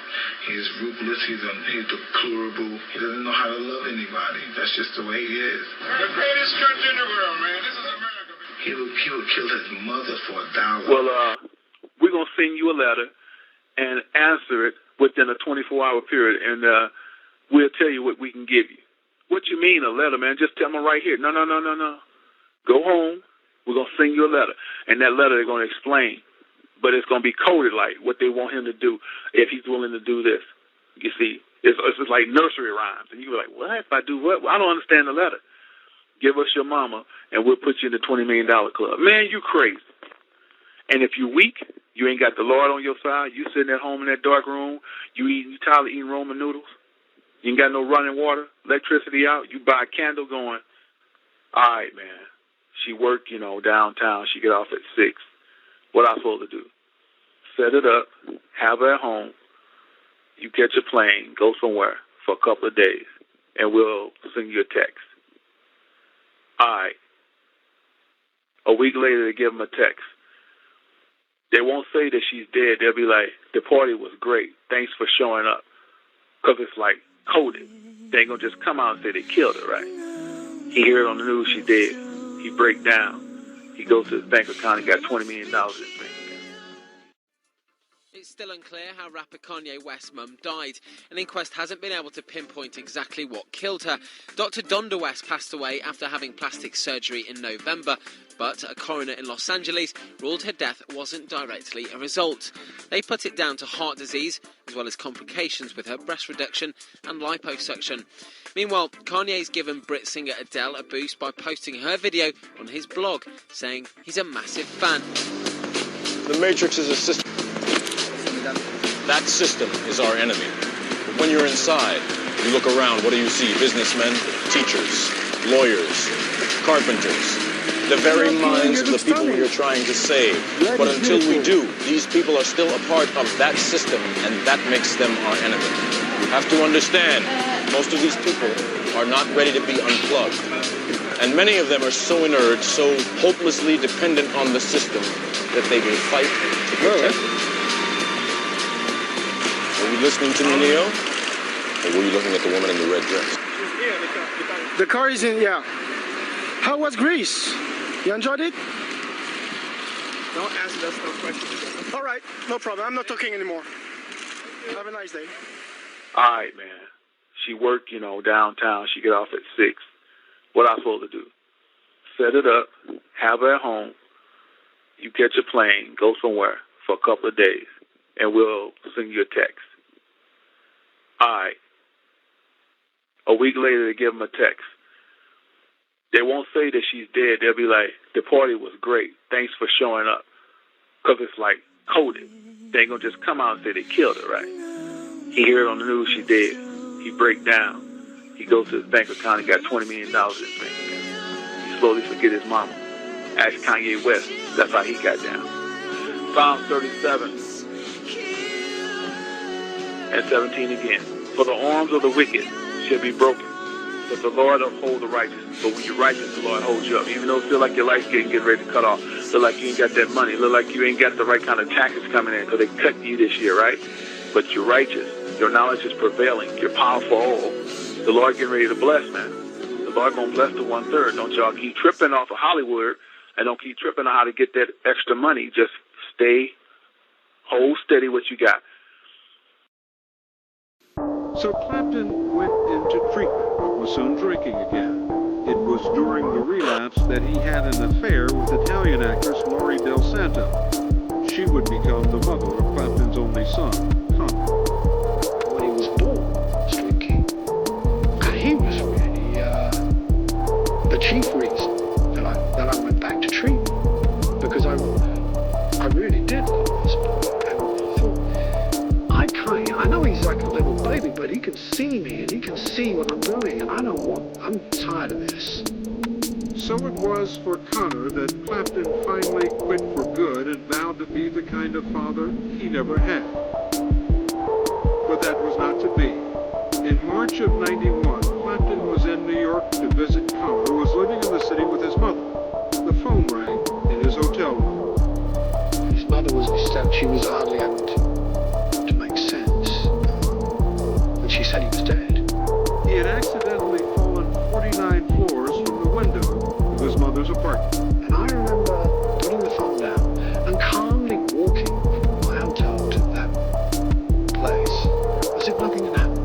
He's ruthless. He's deplorable. He doesn't know how to love anybody. That's just the way he is. The greatest country in the world, man. This is America. He would kill his mother for $1. Well, we're going to send you a letter and answer it within a 24-hour period, and we'll tell you what we can give you. What you mean, a letter, man? Just tell me right here. No. Go home. We're going to send you a letter, and that letter they're going to explain, but it's going to be coded like what they want him to do if he's willing to do this. You see, it's just like nursery rhymes, and you're like, what? If I do what? Well, I don't understand the letter. Give us your mama, and we'll put you in the $20 million club. Man, you crazy. And if you're weak, you ain't got the Lord on your side, you sitting at home in that dark room, you tired of eating Roman noodles, you ain't got no running water, electricity out, you buy a candle going, all right, man, she work, downtown, she get off at 6. What I supposed to do? Set it up, have her at home, you catch a plane, go somewhere for a couple of days, and we'll send you a text. All right. A week later, they give them a text. They won't say that she's dead. They'll be like, the party was great. Thanks for showing up. Because it's like coded. They ain't going to just come out and say they killed her, right? He heard on the news she dead. He break down. He goes to his bank account. He got $20 million in his bank account. It's still unclear how rapper Kanye West's mum died. An inquest hasn't been able to pinpoint exactly what killed her. Dr. Donda West passed away after having plastic surgery in November, but a coroner in Los Angeles ruled her death wasn't directly a result. They put it down to heart disease, as well as complications with her breast reduction and liposuction. Meanwhile, Kanye's given Brit singer Adele a boost by posting her video on his blog, saying he's a massive fan. The Matrix is a system. That system is our enemy. But when you're inside, you look around, what do you see? Businessmen, teachers, lawyers, carpenters, the very minds of the people we are trying to save. But until we do, these people are still a part of that system, and that makes them our enemy. You have to understand, most of these people are not ready to be unplugged. And many of them are so inert, so hopelessly dependent on the system, that they will fight to protect it. Were you listening to me, Leo? Or were you looking at the woman in the red dress? The car is in, yeah. How was Greece? You enjoyed it? Don't answer us no questions. All right, no problem. I'm not talking anymore. Have a nice day. All right, man. She work, downtown. She get off at 6. What I supposed to do? Set it up, have her at home. You catch a plane, go somewhere for a couple of days, and we'll send you a text. All right. A week later, they give them a text. They won't say that she's dead. They'll be like, the party was great. Thanks for showing up. Because it's like coded. They ain't going to just come out and say they killed her, right? He heard on the news she dead. He break down. He goes to his bank account. He got $20 million in his bank account. He slowly forget his mama. Ask Kanye West. That's how he got down. Psalm 37 and 17 again. For the arms of the wicked shall be broken, but the Lord uphold the righteous. But when you're righteous, the Lord holds you up. Even though it feel like your life's getting ready to cut off, feel like you ain't got that money, look like you ain't got the right kind of taxes coming in because they cut you this year, right? But you're righteous. Your knowledge is prevailing. You're powerful. The Lord getting ready to bless, man. The Lord gonna bless the 1/3. Don't y'all keep tripping off of Hollywood and don't keep tripping on how to get that extra money. Just hold steady what you got. So Clapton went into treatment, but was soon drinking again. It was during the relapse that he had an affair with Italian actress Laurie Del Santo. She would become the mother of Clapton's only son, Conor. When he was born, Street King, he was really the chief reason that I went back to treatment, because I really did love this boy. I know he's like a little baby, but he can see me and he can see what I'm doing, and I'm tired of this. So it was for Connor that Clapton finally quit for good and vowed to be the kind of father he never had. But that was not to be. In March of '91, Clapton was in New York to visit Connor, who was living in the city with his mother. The phone rang in his hotel room. His mother was disturbed. She was hardly able to make sense. But she said he was dead. He had accidentally fallen 49 floors from the window of his mother's apartment. And I remember putting the phone down and calmly walking from my hotel to that place as if nothing had happened.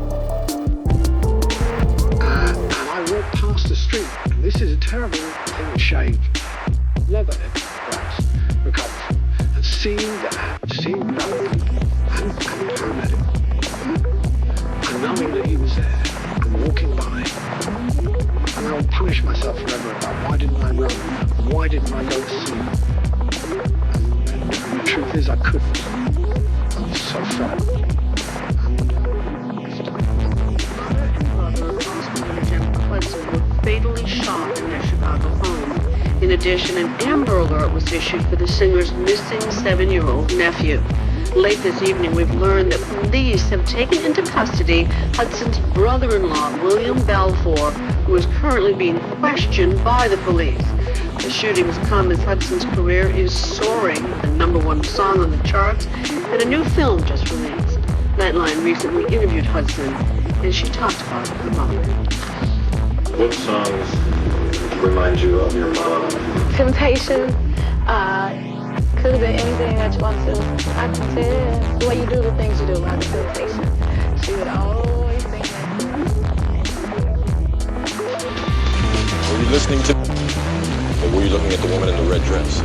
And I walked past the street, and this is a terrible thing to shave leather perhaps recover from, and seeing that, seeing other people and paramedics, and knowing that he was there and walking by, and I would punish myself forever about why didn't I run, why didn't I go to sleep, and the truth is I couldn't. I was so frightened. Fatally shot in their Chicago home. In addition, an Amber Alert was issued for the singer's missing 7-year-old nephew. Late this evening, we've learned that police have taken into custody Hudson's brother-in-law, William Balfour, who is currently being questioned by the police. The shooting has come as Hudson's career is soaring, the #1 song on the charts, and a new film just released. Nightline recently interviewed Hudson, and she talked about her mother. What songs remind you of your mom? Temptation. Could have been anything that you want to. I can tell the way you do the things you do. Like the temptation. She would always sing that. Were you listening to, or were you looking at the woman in the red dress?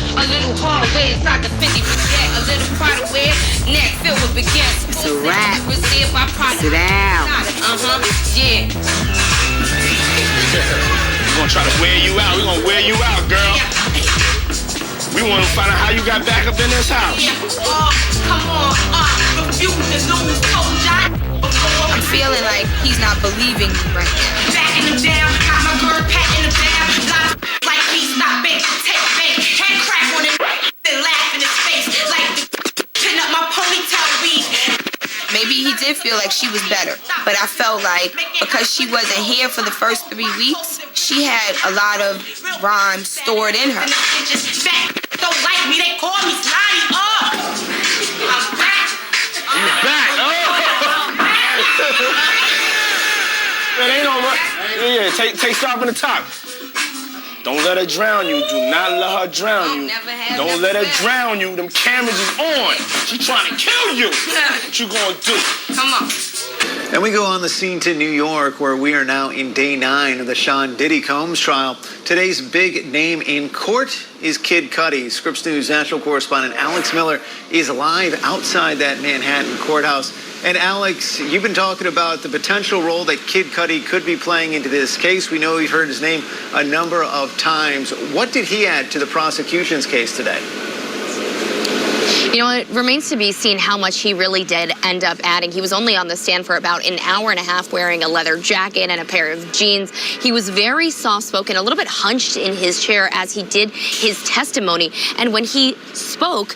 A little hallway inside the 50 baguette, a little part of wear, neck filled with baguettes. It's a wrap. Received by product. Sit down. Yeah. We're gonna try to wear you out. We're gonna wear you out, girl. We wanna find out how you got back up in this house. Come on, refuse to lose, told John. I'm feeling like he's not believing me right now. Backing him down, got my bird patting him down. Like he's not big, take bait, head crack on it, then laugh in his face. Like pin up my ponytail weed. Maybe he did feel like she was better, but I felt like because she wasn't here for the first 3 weeks, she had a lot of rhymes stored in her. Don't like me, they call me Snotty. I'm back. You're back. That ain't all right. Yeah, take stop in the top. Don't let her drown you. Do not let her drown you. Don't let her drown you. Them cameras is on. She trying to kill you. What you gonna do? Come on. And we go on the scene to New York, where we are now in day 9 of the Sean Diddy Combs trial. Today's big name in court is Kid Cudi. Scripps News national correspondent Alex Miller is live outside that Manhattan courthouse. And Alex, you've been talking about the potential role that Kid Cudi could be playing into this case. We know you've heard his name a number of times. What did he add to the prosecution's case today? You know, it remains to be seen how much he really did end up adding. He was only on the stand for about an hour and a half wearing a leather jacket and a pair of jeans. He was very soft-spoken, a little bit hunched in his chair as he did his testimony. And when he spoke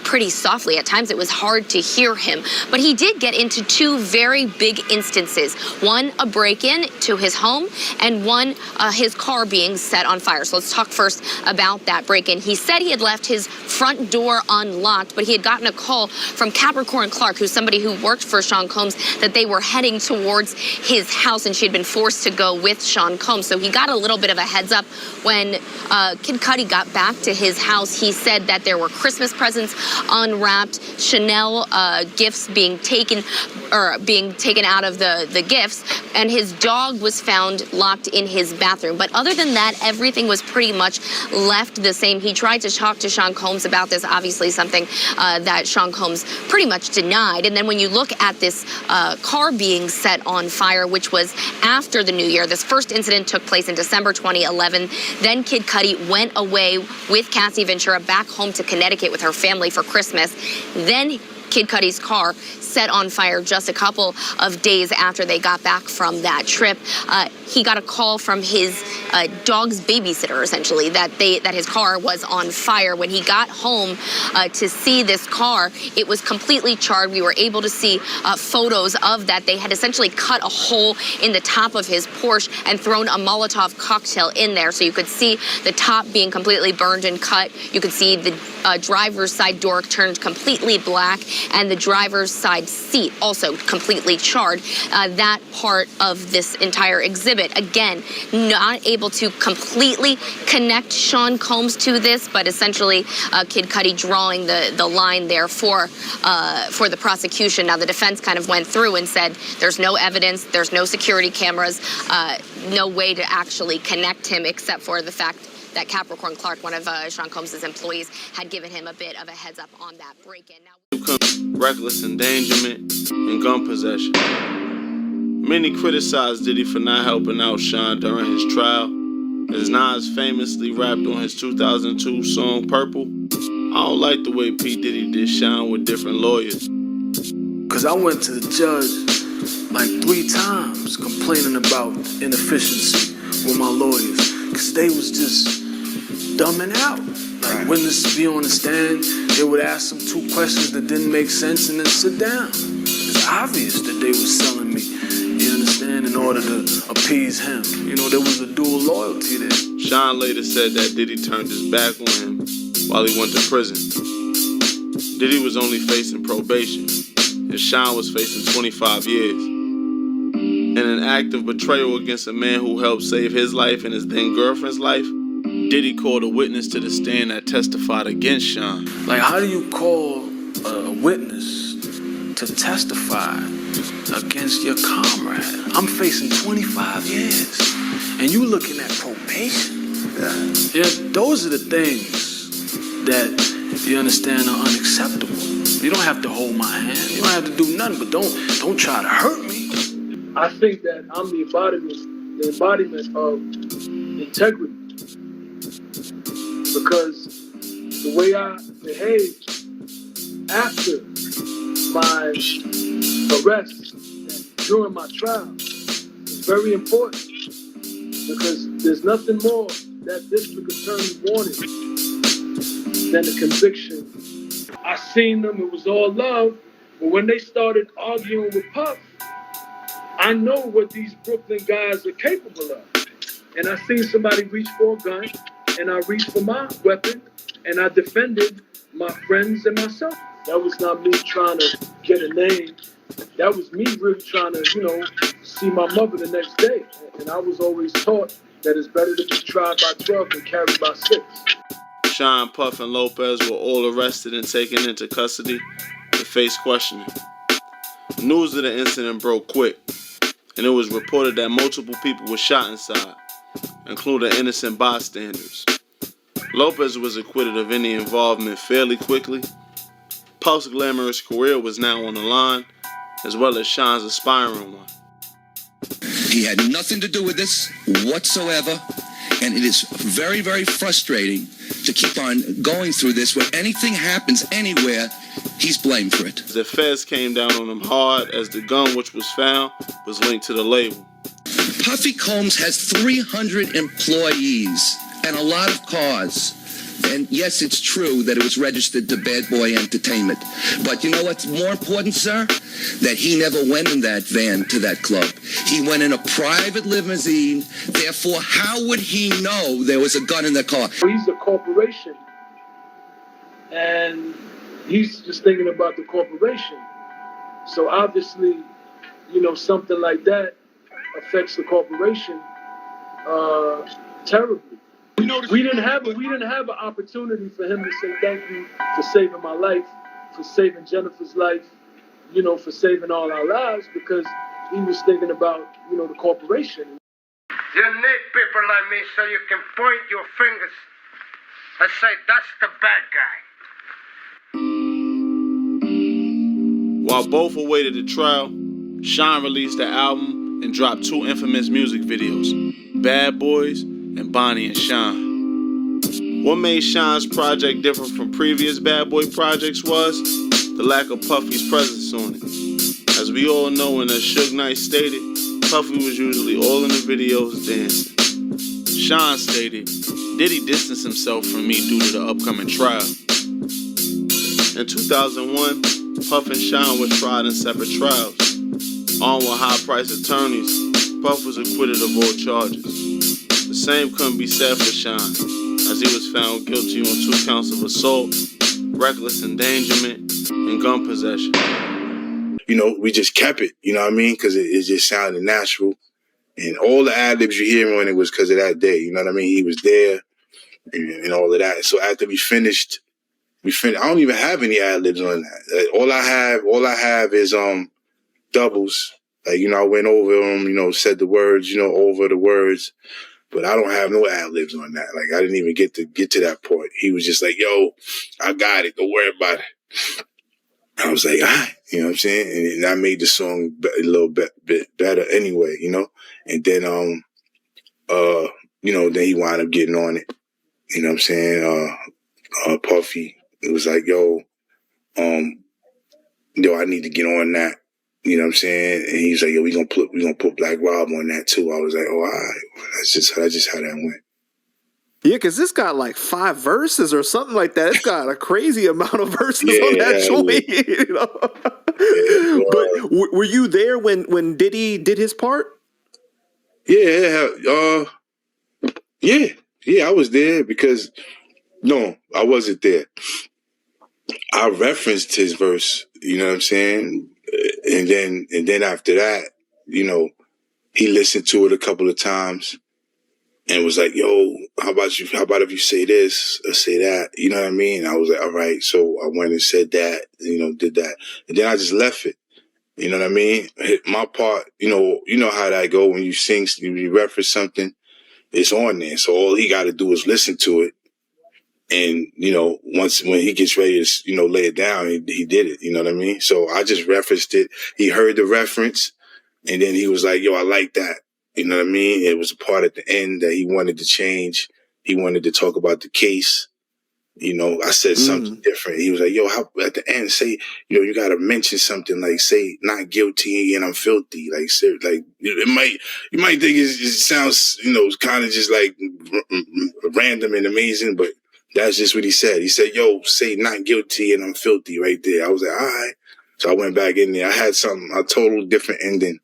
pretty softly. At times it was hard to hear him. But he did get into two very big instances. One, a break-in to his home, and one, his car being set on fire. So let's talk first about that break-in. He said he had left his front door unlocked, but he had gotten a call from Capricorn Clark, who's somebody who worked for Sean Combs, that they were heading towards his house, and she had been forced to go with Sean Combs. So he got a little bit of a heads up when Kid Cudi got back to his house. He said that there were Christmas presents unwrapped, Chanel gifts being taken out of the gifts, and his dog was found locked in his bathroom. But other than that, everything was pretty much left the same. He tried to talk to Sean Combs about this, obviously something that Sean Combs pretty much denied. And then when you look at this car being set on fire, which was after the New Year, this first incident took place in December 2011. Then Kid Cudi went away with Cassie Ventura back home to Connecticut with her family for Christmas. Then Kid Cudi's car set on fire just a couple of days after they got back from that trip. He got a call from his dog's babysitter, essentially, that his car was on fire. When he got home to see this car, it was completely charred. We were able to see photos of that. They had essentially cut a hole in the top of his Porsche and thrown a Molotov cocktail in there. So you could see the top being completely burned and cut. You could see the driver's side door turned completely black, and the driver's side seat also completely charred. That part of this entire exhibit, again, not able to completely connect Sean Combs to this, but essentially Kid Cudi drawing the line there for the prosecution. Now, the defense kind of went through and said there's no evidence, there's no security cameras, no way to actually connect him except for the fact that Capricorn Clark, one of Sean Combs' employees, had given him a bit of a heads up on that break-in. Reckless endangerment and gun possession. Many criticized Diddy for not helping out Sean during his trial. As Nas famously rapped on his 2002 song Purple, I don't like the way P. Diddy did Sean with different lawyers. Cause I went to the judge like 3 times complaining about inefficiency with my lawyers. Cause they was just dumbing out. Like witnesses be on the stand, they would ask them 2 questions that didn't make sense and then sit down. It's obvious that they was selling me, you understand, in order to appease him. You know, there was a dual loyalty there. Sean later said that Diddy turned his back on him while he went to prison. Diddy was only facing probation, and Sean was facing 25 years. In an act of betrayal against a man who helped save his life and his then-girlfriend's life, Diddy called a witness to the stand that testified against Sean. Like, how do you call a witness to testify against your comrade? I'm facing 25 years, and you looking at probation? Yeah, those are the things that, you understand, are unacceptable. You don't have to hold my hand. You don't have to do nothing, but don't try to hurt me. I think that I'm the embodiment of integrity, because the way I behaved after my arrest and during my trial is very important, because there's nothing more that district attorney wanted than a conviction. I seen them, it was all love, but when they started arguing with Puff, I know what these Brooklyn guys are capable of. And I seen somebody reach for a gun, and I reached for my weapon, and I defended my friends and myself. That was not me trying to get a name. That was me really trying to, see my mother the next day. And I was always taught that it's better to be tried by 12 than carried by 6. Sean, Puff, and Lopez were all arrested and taken into custody to face questioning. News of the incident broke quick, and it was reported that multiple people were shot inside, including innocent bystanders. Lopez was acquitted of any involvement fairly quickly. Puff's glamorous career was now on the line, as well as Sean's aspiring one. He had nothing to do with this whatsoever, and it is very, very frustrating to keep on going through this where anything happens anywhere, he's blamed for it. The feds came down on him hard as the gun which was found was linked to the label. Puffy Combs has 300 employees and a lot of cars. And yes, it's true that it was registered to Bad Boy Entertainment. But you know what's more important, sir? That he never went in that van to that club. He went in a private limousine. Therefore, how would he know there was a gun in the car? He's a corporation. And he's just thinking about the corporation. So obviously, you know, something like that affects the corporation terribly. We didn't have an opportunity for him to say thank you for saving my life, for saving Jennifer's life, you know, for saving all our lives, because he was thinking about, you know, the corporation. You need people like me so you can point your fingers and say, that's the bad guy. While both awaited the trial, Sean released the album and dropped 2 infamous music videos, Bad Boys and Bonnie and Sean. What made Sean's project different from previous Bad Boy projects was the lack of Puffy's presence on it. As we all know, and as Suge Knight stated, Puffy was usually all in the videos dancing. Sean stated, Diddy distanced himself from me due to the upcoming trial. In 2001, Puff and Sean were tried in separate trials. Armed with high-priced attorneys, Puff was acquitted of all charges. The same couldn't be said for Sean, as he was found guilty on 2 counts of assault, reckless endangerment, and gun possession. You know, we just kept it, you know what I mean? Because it just sounded natural. And all the ad-libs you hear on it was because of that day, you know what I mean? He was there and all of that. So after we finished, I don't even have any ad-libs on that. All I have is doubles. Like, you know, I went over them, you know, said the words, you know, over the words. But I don't have no ad-libs on that. Like, I didn't even get to that point. He was just like, yo, I got it. Don't worry about it. I was like, all right. You know what I'm saying? And I made the song a little bit better anyway, you know? And then, you know, then he wound up getting on it. You know what I'm saying? Puffy, it was like, yo, I need to get on that. You know what I'm saying? And he's like, yo, we gonna put Black Rob on that too. I was like, oh, all right. That's just how that went. Yeah, because this got like 5 verses or something like that. It's got a crazy amount of verses on that joint. You know? But were you there when Diddy did his part? Yeah, I was there because no, I wasn't there. I referenced his verse, you know what I'm saying? And then after that, you know, he listened to it a couple of times and was like, yo, how about if you say this or say that? You know what I mean? I was like, all right. So I went and said that, you know, did that. And then I just left it. You know what I mean? My part, you know how that go when you sing, you reference something, it's on there. So all he got to do is listen to it. And, you know, when he gets ready to, you know, lay it down, he did it. You know what I mean? So I just referenced it. He heard the reference and then he was like, yo, I like that. You know what I mean? It was a part at the end that he wanted to change. He wanted to talk about the case. You know, I said something different. He was like, yo, how, at the end, say, you know, you got to mention something like, say, not guilty and I'm filthy. Like, you might think it sounds, you know, kind of just like random and amazing, but that's just what he said. He said, yo, say not guilty and I'm filthy right there. I was like, all right. So I went back in there. I had a total different ending,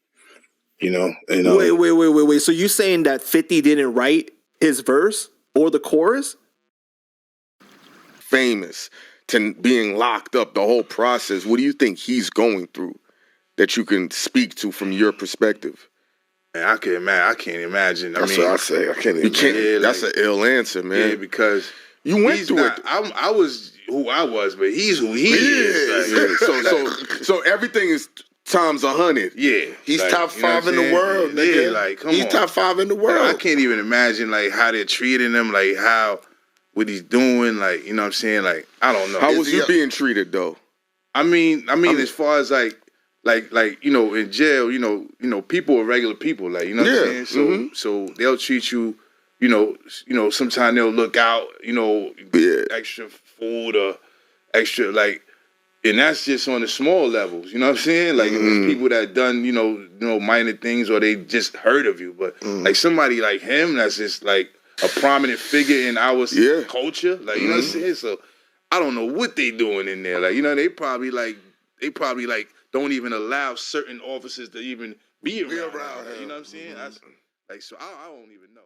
you know. And, Wait. So you saying that 50 didn't write his verse or the chorus? Famous to being locked up, the whole process. What do you think he's going through that you can speak to from your perspective? Man, I can't imagine. That's what I say. I can't imagine. Yeah, that's an ill answer, man. Yeah, because you went through it. I was who I was, but he's who he is. Like, so everything is times 100. Yeah, he's like, top 5 in the world. Nigga. Yeah, like come he's on. top 5 in the world. Like, I can't even imagine like how they're treating him, like what he's doing, like, you know what I'm saying? Like, I don't know. How was you being treated though? I mean, as far as like, you know, in jail, you know, people are regular people, like, you know what I'm saying? So they'll treat you sometimes they'll look out, extra food or extra, like, and that's just on the small levels, you know what I'm saying? Like, if it's people that done, minor things, or they just heard of you. But like somebody like him, that's just like a prominent figure in our culture, like, you know what I'm saying? So I don't know what they doing in there. Like, they probably don't even allow certain officers to even be around him. You know what I'm saying? So I don't even know.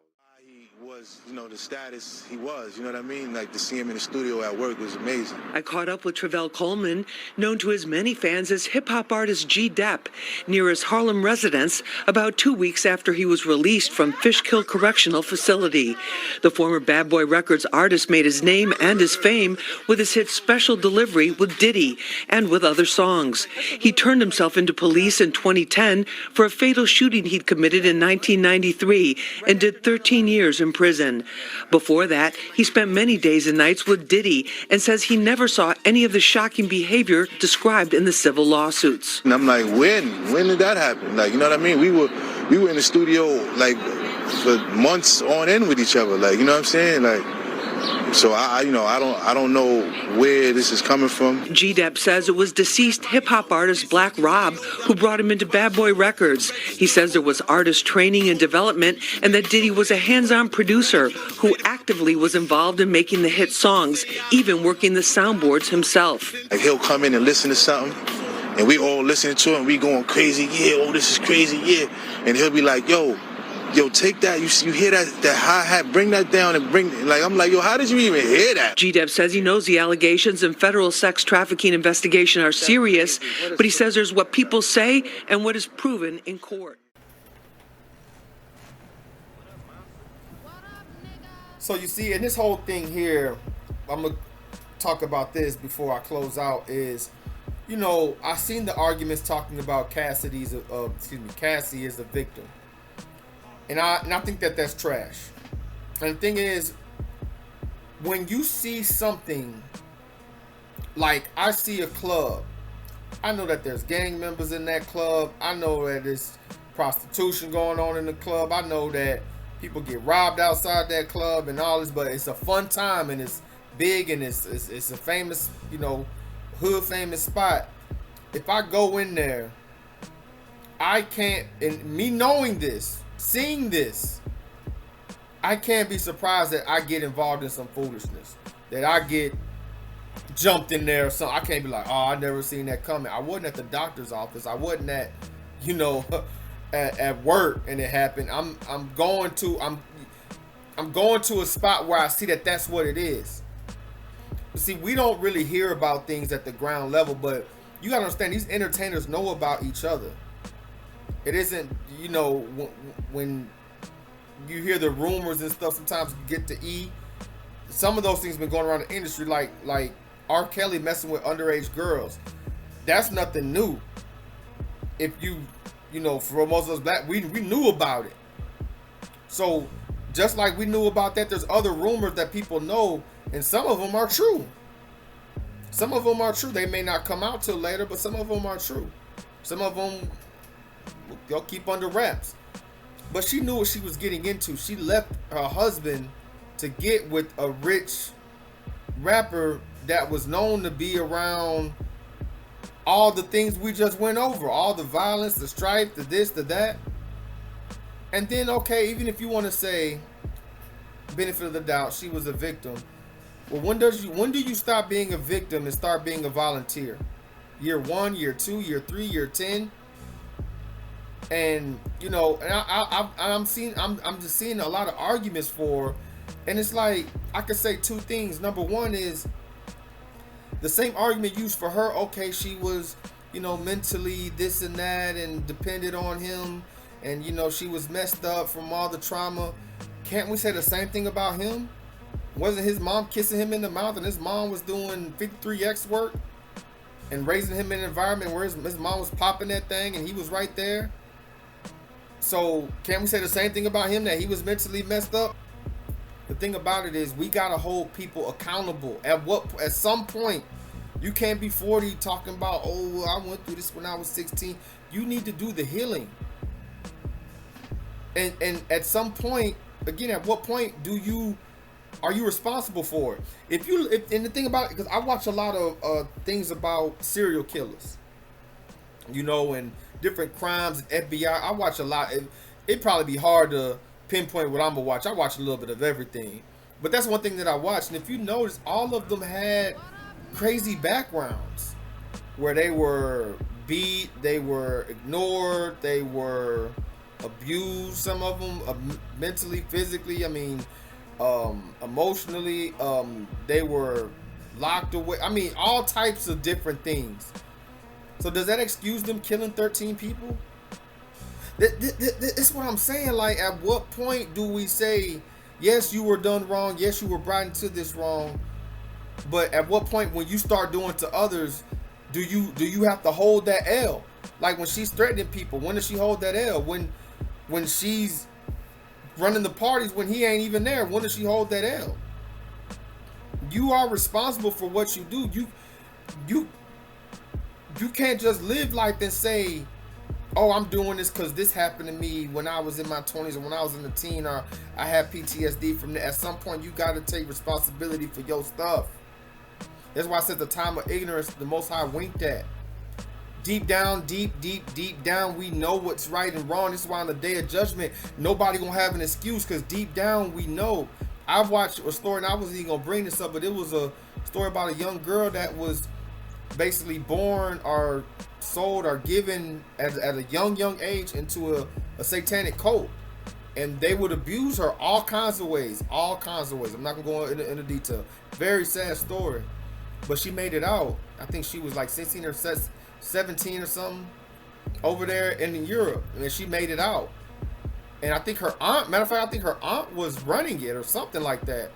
He was, the status he was, you know what I mean? Like, to see him in the studio at work was amazing. I caught up with Travell Coleman, known to his many fans as hip-hop artist G. Depp, near his Harlem residence about 2 weeks after he was released from Fishkill Correctional Facility. The former Bad Boy Records artist made his name and his fame with his hit Special Delivery with Diddy and with other songs. He turned himself into police in 2010 for a fatal shooting he'd committed in 1993 and did 13 years in prison. Before that, he spent many days and nights with Diddy and says he never saw any of the shocking behavior described in the civil lawsuits. And I'm like, when did that happen? Like, you know what I mean? We were in the studio like for months on end with each other. Like, you know what I'm saying? Like, so I don't know where this is coming from. G-Dep says it was deceased hip-hop artist Black Rob who brought him into Bad Boy Records. He says there was artist training and development, and that Diddy was a hands-on producer who actively was involved in making the hit songs, even working the soundboards himself. Like, he'll come in and listen to something, and we all listening to it, and we going crazy, this is crazy, and he'll be like, yo, take that. You hear that hi-hat? Bring that down and I'm like, yo, how did you even hear that? G-Dep says he knows the allegations in federal sex trafficking investigation are serious, but he says there's what people say and what is proven in court. So you see, in this whole thing here, I'm going to talk about this before I close out, is, I seen the arguments talking about Cassie is the victim. And I think that's trash. And the thing is, when you see something, like I see a club, I know that there's gang members in that club. I know that there's prostitution going on in the club. I know that people get robbed outside that club and all this, but it's a fun time and it's big and it's a famous, hood famous spot. If I go in there, I can't, and me knowing this, seeing this, I can't be surprised that I get involved in some foolishness, that I get jumped in there or something. I can't be like, oh, I never seen that coming. I wasn't at the doctor's office. I wasn't at, at work and it happened. I'm going to a spot where I see that that's what it is. See, we don't really hear about things at the ground level, but you gotta understand, these entertainers know about each other. It isn't, when you hear the rumors and stuff, sometimes get to E. Some of those things been going around the industry, like R. Kelly messing with underage girls. That's nothing new. If for most of us black, we knew about it. So just like we knew about that, there's other rumors that people know, and some of them are true. Some of them are true. They may not come out till later, but some of them are true. Some of them they'll keep under wraps. But she knew what she was getting into. She left her husband to get with a rich rapper that was known to be around all the things we just went over. All the violence, the strife, the this, the that. And then, okay, even if you want to say, benefit of the doubt, she was a victim. Well, when do you stop being a victim and start being a volunteer? Year 1, year 2, year 3, year 10? And I'm just seeing a lot of arguments for, and it's like I could say two things. Number one is the same argument used for her. Okay, she was, mentally this and that and depended on him, and she was messed up from all the trauma. Can't we say the same thing about him? Wasn't his mom kissing him in the mouth, and his mom was doing 53X work and raising him in an environment where his mom was popping that thing and he was right there? So can't we say the same thing about him, that he was mentally messed up? The thing about it is we gotta hold people accountable. At some point, you can't be 40 talking about, oh, I went through this when I was 16. You need to do the healing. And at some point, again, at what point are you responsible for it? And the thing about it, because I watch a lot of things about serial killers, and different crimes and FBI. I watch a lot. It'd probably be hard to pinpoint what I'm gonna watch. I watch a little bit of everything, but that's one thing that I watch. And if you notice, all of them had crazy backgrounds where they were beat, they were ignored, they were abused. Some of them mentally, physically. I mean, emotionally. They were locked away. I mean, all types of different things. So does that excuse them killing 13 people? That's what I'm saying. Like, at what point do we say, yes, you were done wrong, yes, you were brought into this wrong, but at what point, when you start doing to others, do you have to hold that L? Like, when she's threatening people, when does she hold that L? When she's running the parties when he ain't even there, when does she hold that L? You are responsible for what you do. You can't just live like this, say, oh, I'm doing this because this happened to me when I was in my 20s or when I was in the teen, or I had PTSD from that. At some point, you got to take responsibility for your stuff. That's why I said the time of ignorance, the Most High winked at. Deep down, deep down, we know what's right and wrong. This is why on the day of judgment, nobody gonna have an excuse, because deep down, we know. I've watched a story, and I wasn't even gonna bring this up, but it was a story about a young girl that was basically born or sold or given at a young age into a satanic cult, and they would abuse her all kinds of ways. I'm not gonna go into detail. Very sad story, but she made it out. I think she was like 16 or 17 or something over there in Europe, and she made it out. And I think her aunt, matter of fact, I think her aunt was running it or something like that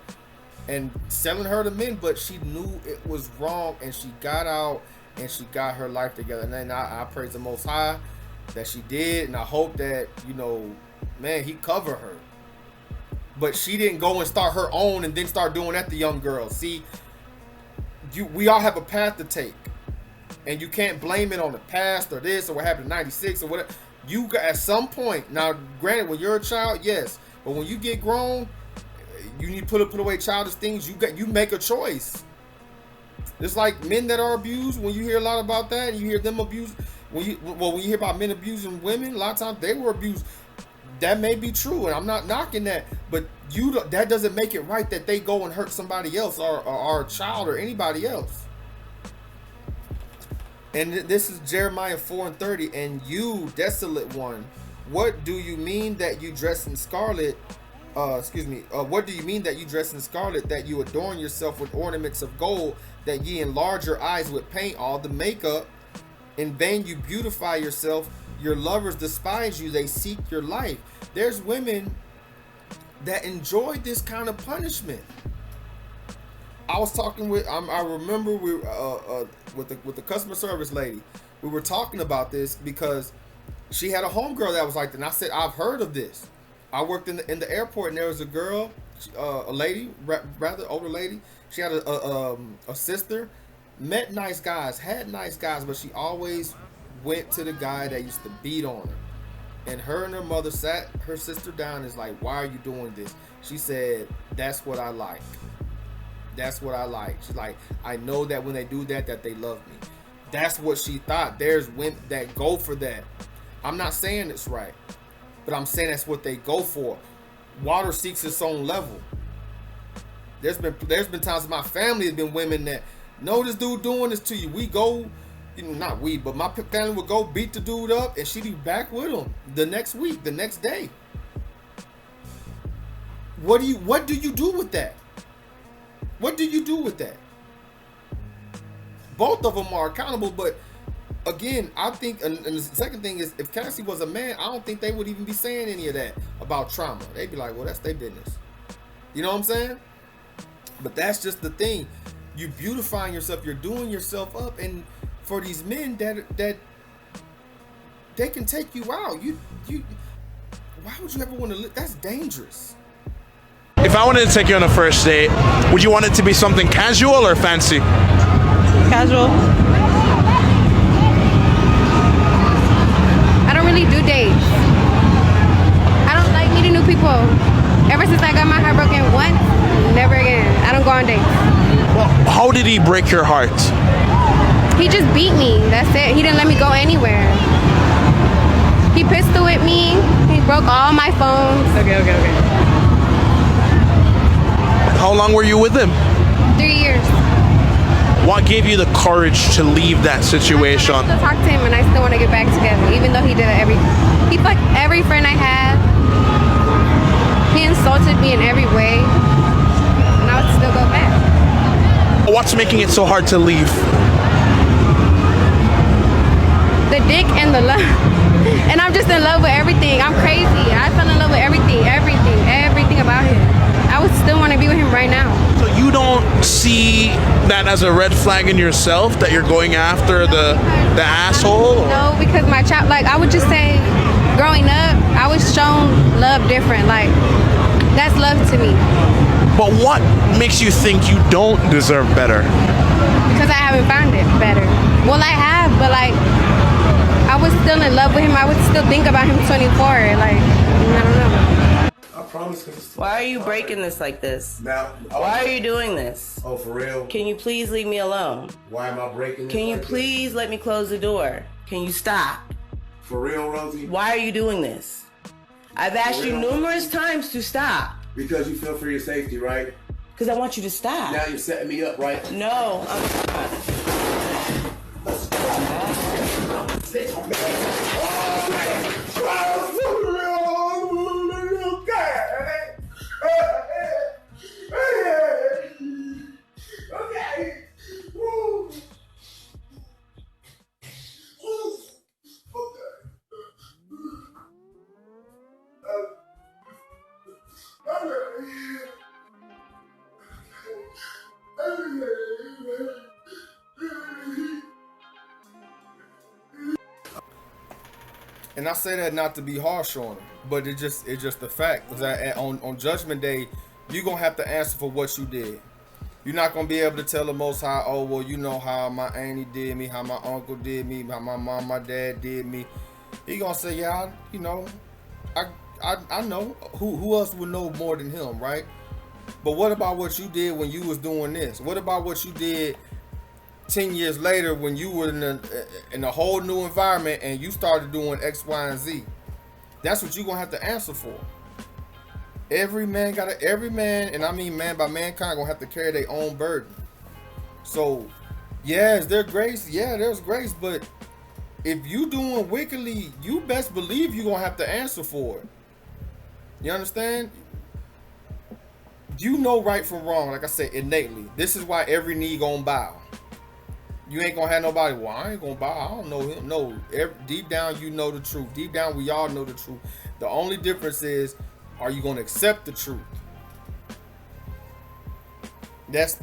and selling her to men, but she knew it was wrong, and she got out and she got her life together. And then I praise the Most High that she did, and I hope that, man, he covered her. But she didn't go and start her own and then start doing that to young girls. See, we all have a path to take, and you can't blame it on the past or this or what happened in 96 or whatever. You got, at some point, now granted, when you're a child, yes, but when you get grown, you need to put away childish things. You make a choice. It's like men that are abused. When you hear a lot about that, and you hear them abuse. When you hear about men abusing women, a lot of times they were abused. That may be true, and I'm not knocking that, but that doesn't make it right that they go and hurt somebody else or a child or anybody else. And this is Jeremiah 4:30. And you, desolate one, what do you mean that you dress in scarlet? What do you mean that you dress in scarlet, that you adorn yourself with ornaments of gold, that ye enlarge your eyes with paint, all the makeup? In vain you beautify yourself. Your lovers despise you. They seek your life. There's women that enjoy this kind of punishment. I was talking with, I remember we with the customer service lady. We were talking about this because she had a homegirl that was like that. And I said, I've heard of this. I worked in the airport, and there was a girl, a lady, rather older lady. She had a sister, met nice guys, had nice guys, but she always went to the guy that used to beat on her. And her and her mother sat her sister down and is like, why are you doing this? She said, that's what I like. That's what I like. She's like, I know that when they do that they love me. That's what she thought. There's women that go for that. I'm not saying it's right, but I'm saying that's what they go for. Water seeks its own level. There's been times in my family has been women that know this dude doing this to you. We go, not we, but my family would go beat the dude up, and she'd be back with him the next week, the next day. What do you do with that? What do you do with that? Both of them are accountable, but again, I think, and the second thing is, if Cassie was a man, I don't think they would even be saying any of that about trauma. They'd be like, well, that's their business. You know what I'm saying? But that's just the thing. You're beautifying yourself. You're doing yourself up. And for these men that they can take you out. Why would you ever want to live? That's dangerous. If I wanted to take you on a first date, would you want it to be something casual or fancy? Casual. I don't really do dates. I don't like meeting new people Ever since I got my heart broken once, never again. I don't go on dates. Well, how did he break your heart? He just beat me. That's it. He didn't let me go anywhere. He pistol whipped me. He broke all my phones. Okay. How long were you with him? 3 years. What gave you the courage to leave that situation? I still talk to him and I still want to get back together, even though he did he fucked every friend I had. He insulted me in every way, and I would still go back. What's making it so hard to leave? The dick and the love. And I'm just in love with everything. I'm crazy. I fell in love with everything about him. I would still want to be with him right now. So you don't see that as a red flag in yourself, that you're going after the asshole? Or? No, because my child, like, I would just say, growing up, I was shown love different. Like, that's love to me. But what makes you think you don't deserve better? Because I haven't found it better. Well, I have, but like, I was still in love with him. I would still think about him 24. Like, I don't know. Why are you breaking this like this? Now, why are you doing this? Oh, for real? Can you please leave me alone? Why am I breaking this? Can you like please let me close the door? Can you stop? For real, Rosie? Why are you doing this? I've asked you numerous times to stop. Because you feel for your safety, right? Because I want you to stop. Now you're setting me up, right? No, I'm not. And I say that not to be harsh on him, but it's just the fact. Because on Judgment Day, you're going to have to answer for what you did. You're not going to be able to tell the Most High, oh, well, you know how my auntie did me, how my uncle did me, how my mom, my dad did me. He going to say, yeah, I know. Who else would know more than him, right? But what about what you did when you was doing this? What about what you did 10 years later when you were in a whole new environment and you started doing X, Y, and Z? That's what you're going to have to answer for. Every man, and I mean man by mankind, going to have to carry their own burden. So, yeah, is there grace? Yeah, there's grace. But if you doing wickedly, you best believe you're going to have to answer for it. You understand? You know right from wrong, like I said, innately. This is why every knee gonna bow. You ain't gonna have nobody, well, I ain't gonna bow, I don't know him. No, deep down you know the truth. Deep down we all know the truth. The only difference is, are you gonna accept the truth? That's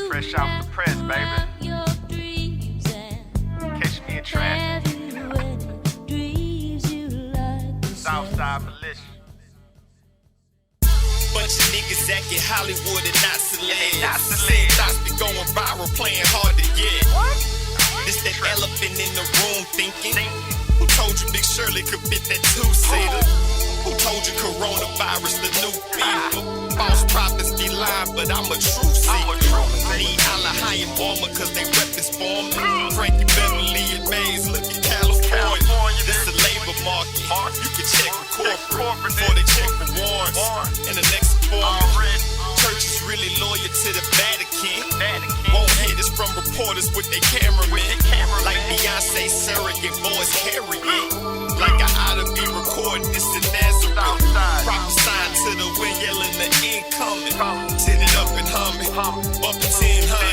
Fresh out the press, baby. Catch me in traffic. Southside militia. Bunch of niggas acting Hollywood and not celebs. Said thoughts be going viral, playing hard to get. This that elephant in the room thinking. Who told you Big Shirley could fit that two-seater? Who told you coronavirus the new fever? False prophets be lying, but I'm a true seeker. Need Alahai and Balmer cause they weapons for me. Frankie Beverly and Mays, look at California. This a labor market. You can check with corporate before they check for warrants. And the next informant. Church is really loyal to the Vatican. Won't hit us from reporters with their cameramen. Like Beyonce surrogate boys carry it. Like I ought to be recording this in Nazareth. Prophesying to the wind, yelling the incoming. Tinted up and humming. Up to 1000.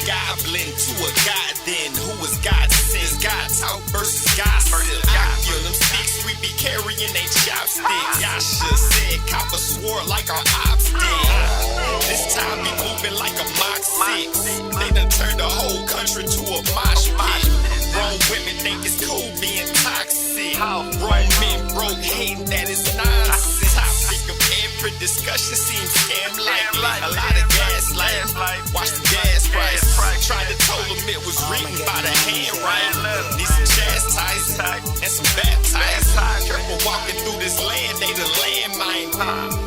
Goblin to a god then, who is God sent? God talk versus gossip. I feel them sticks, we be carrying they chopsticks. Yasha said copper sword like our ops did. This time be moving like a Mach 6. They done turned the whole country to a mosh pit. Grown women think it's cool being toxic. Grown men broke hating that is nonsense. Topic of every discussion seems scam-like. A lot of gaslighting. Watch the gas price. Tried to tell them it was written by the handwriting. Need some chastising and some baptizing. Careful walking through this land, they the landmine.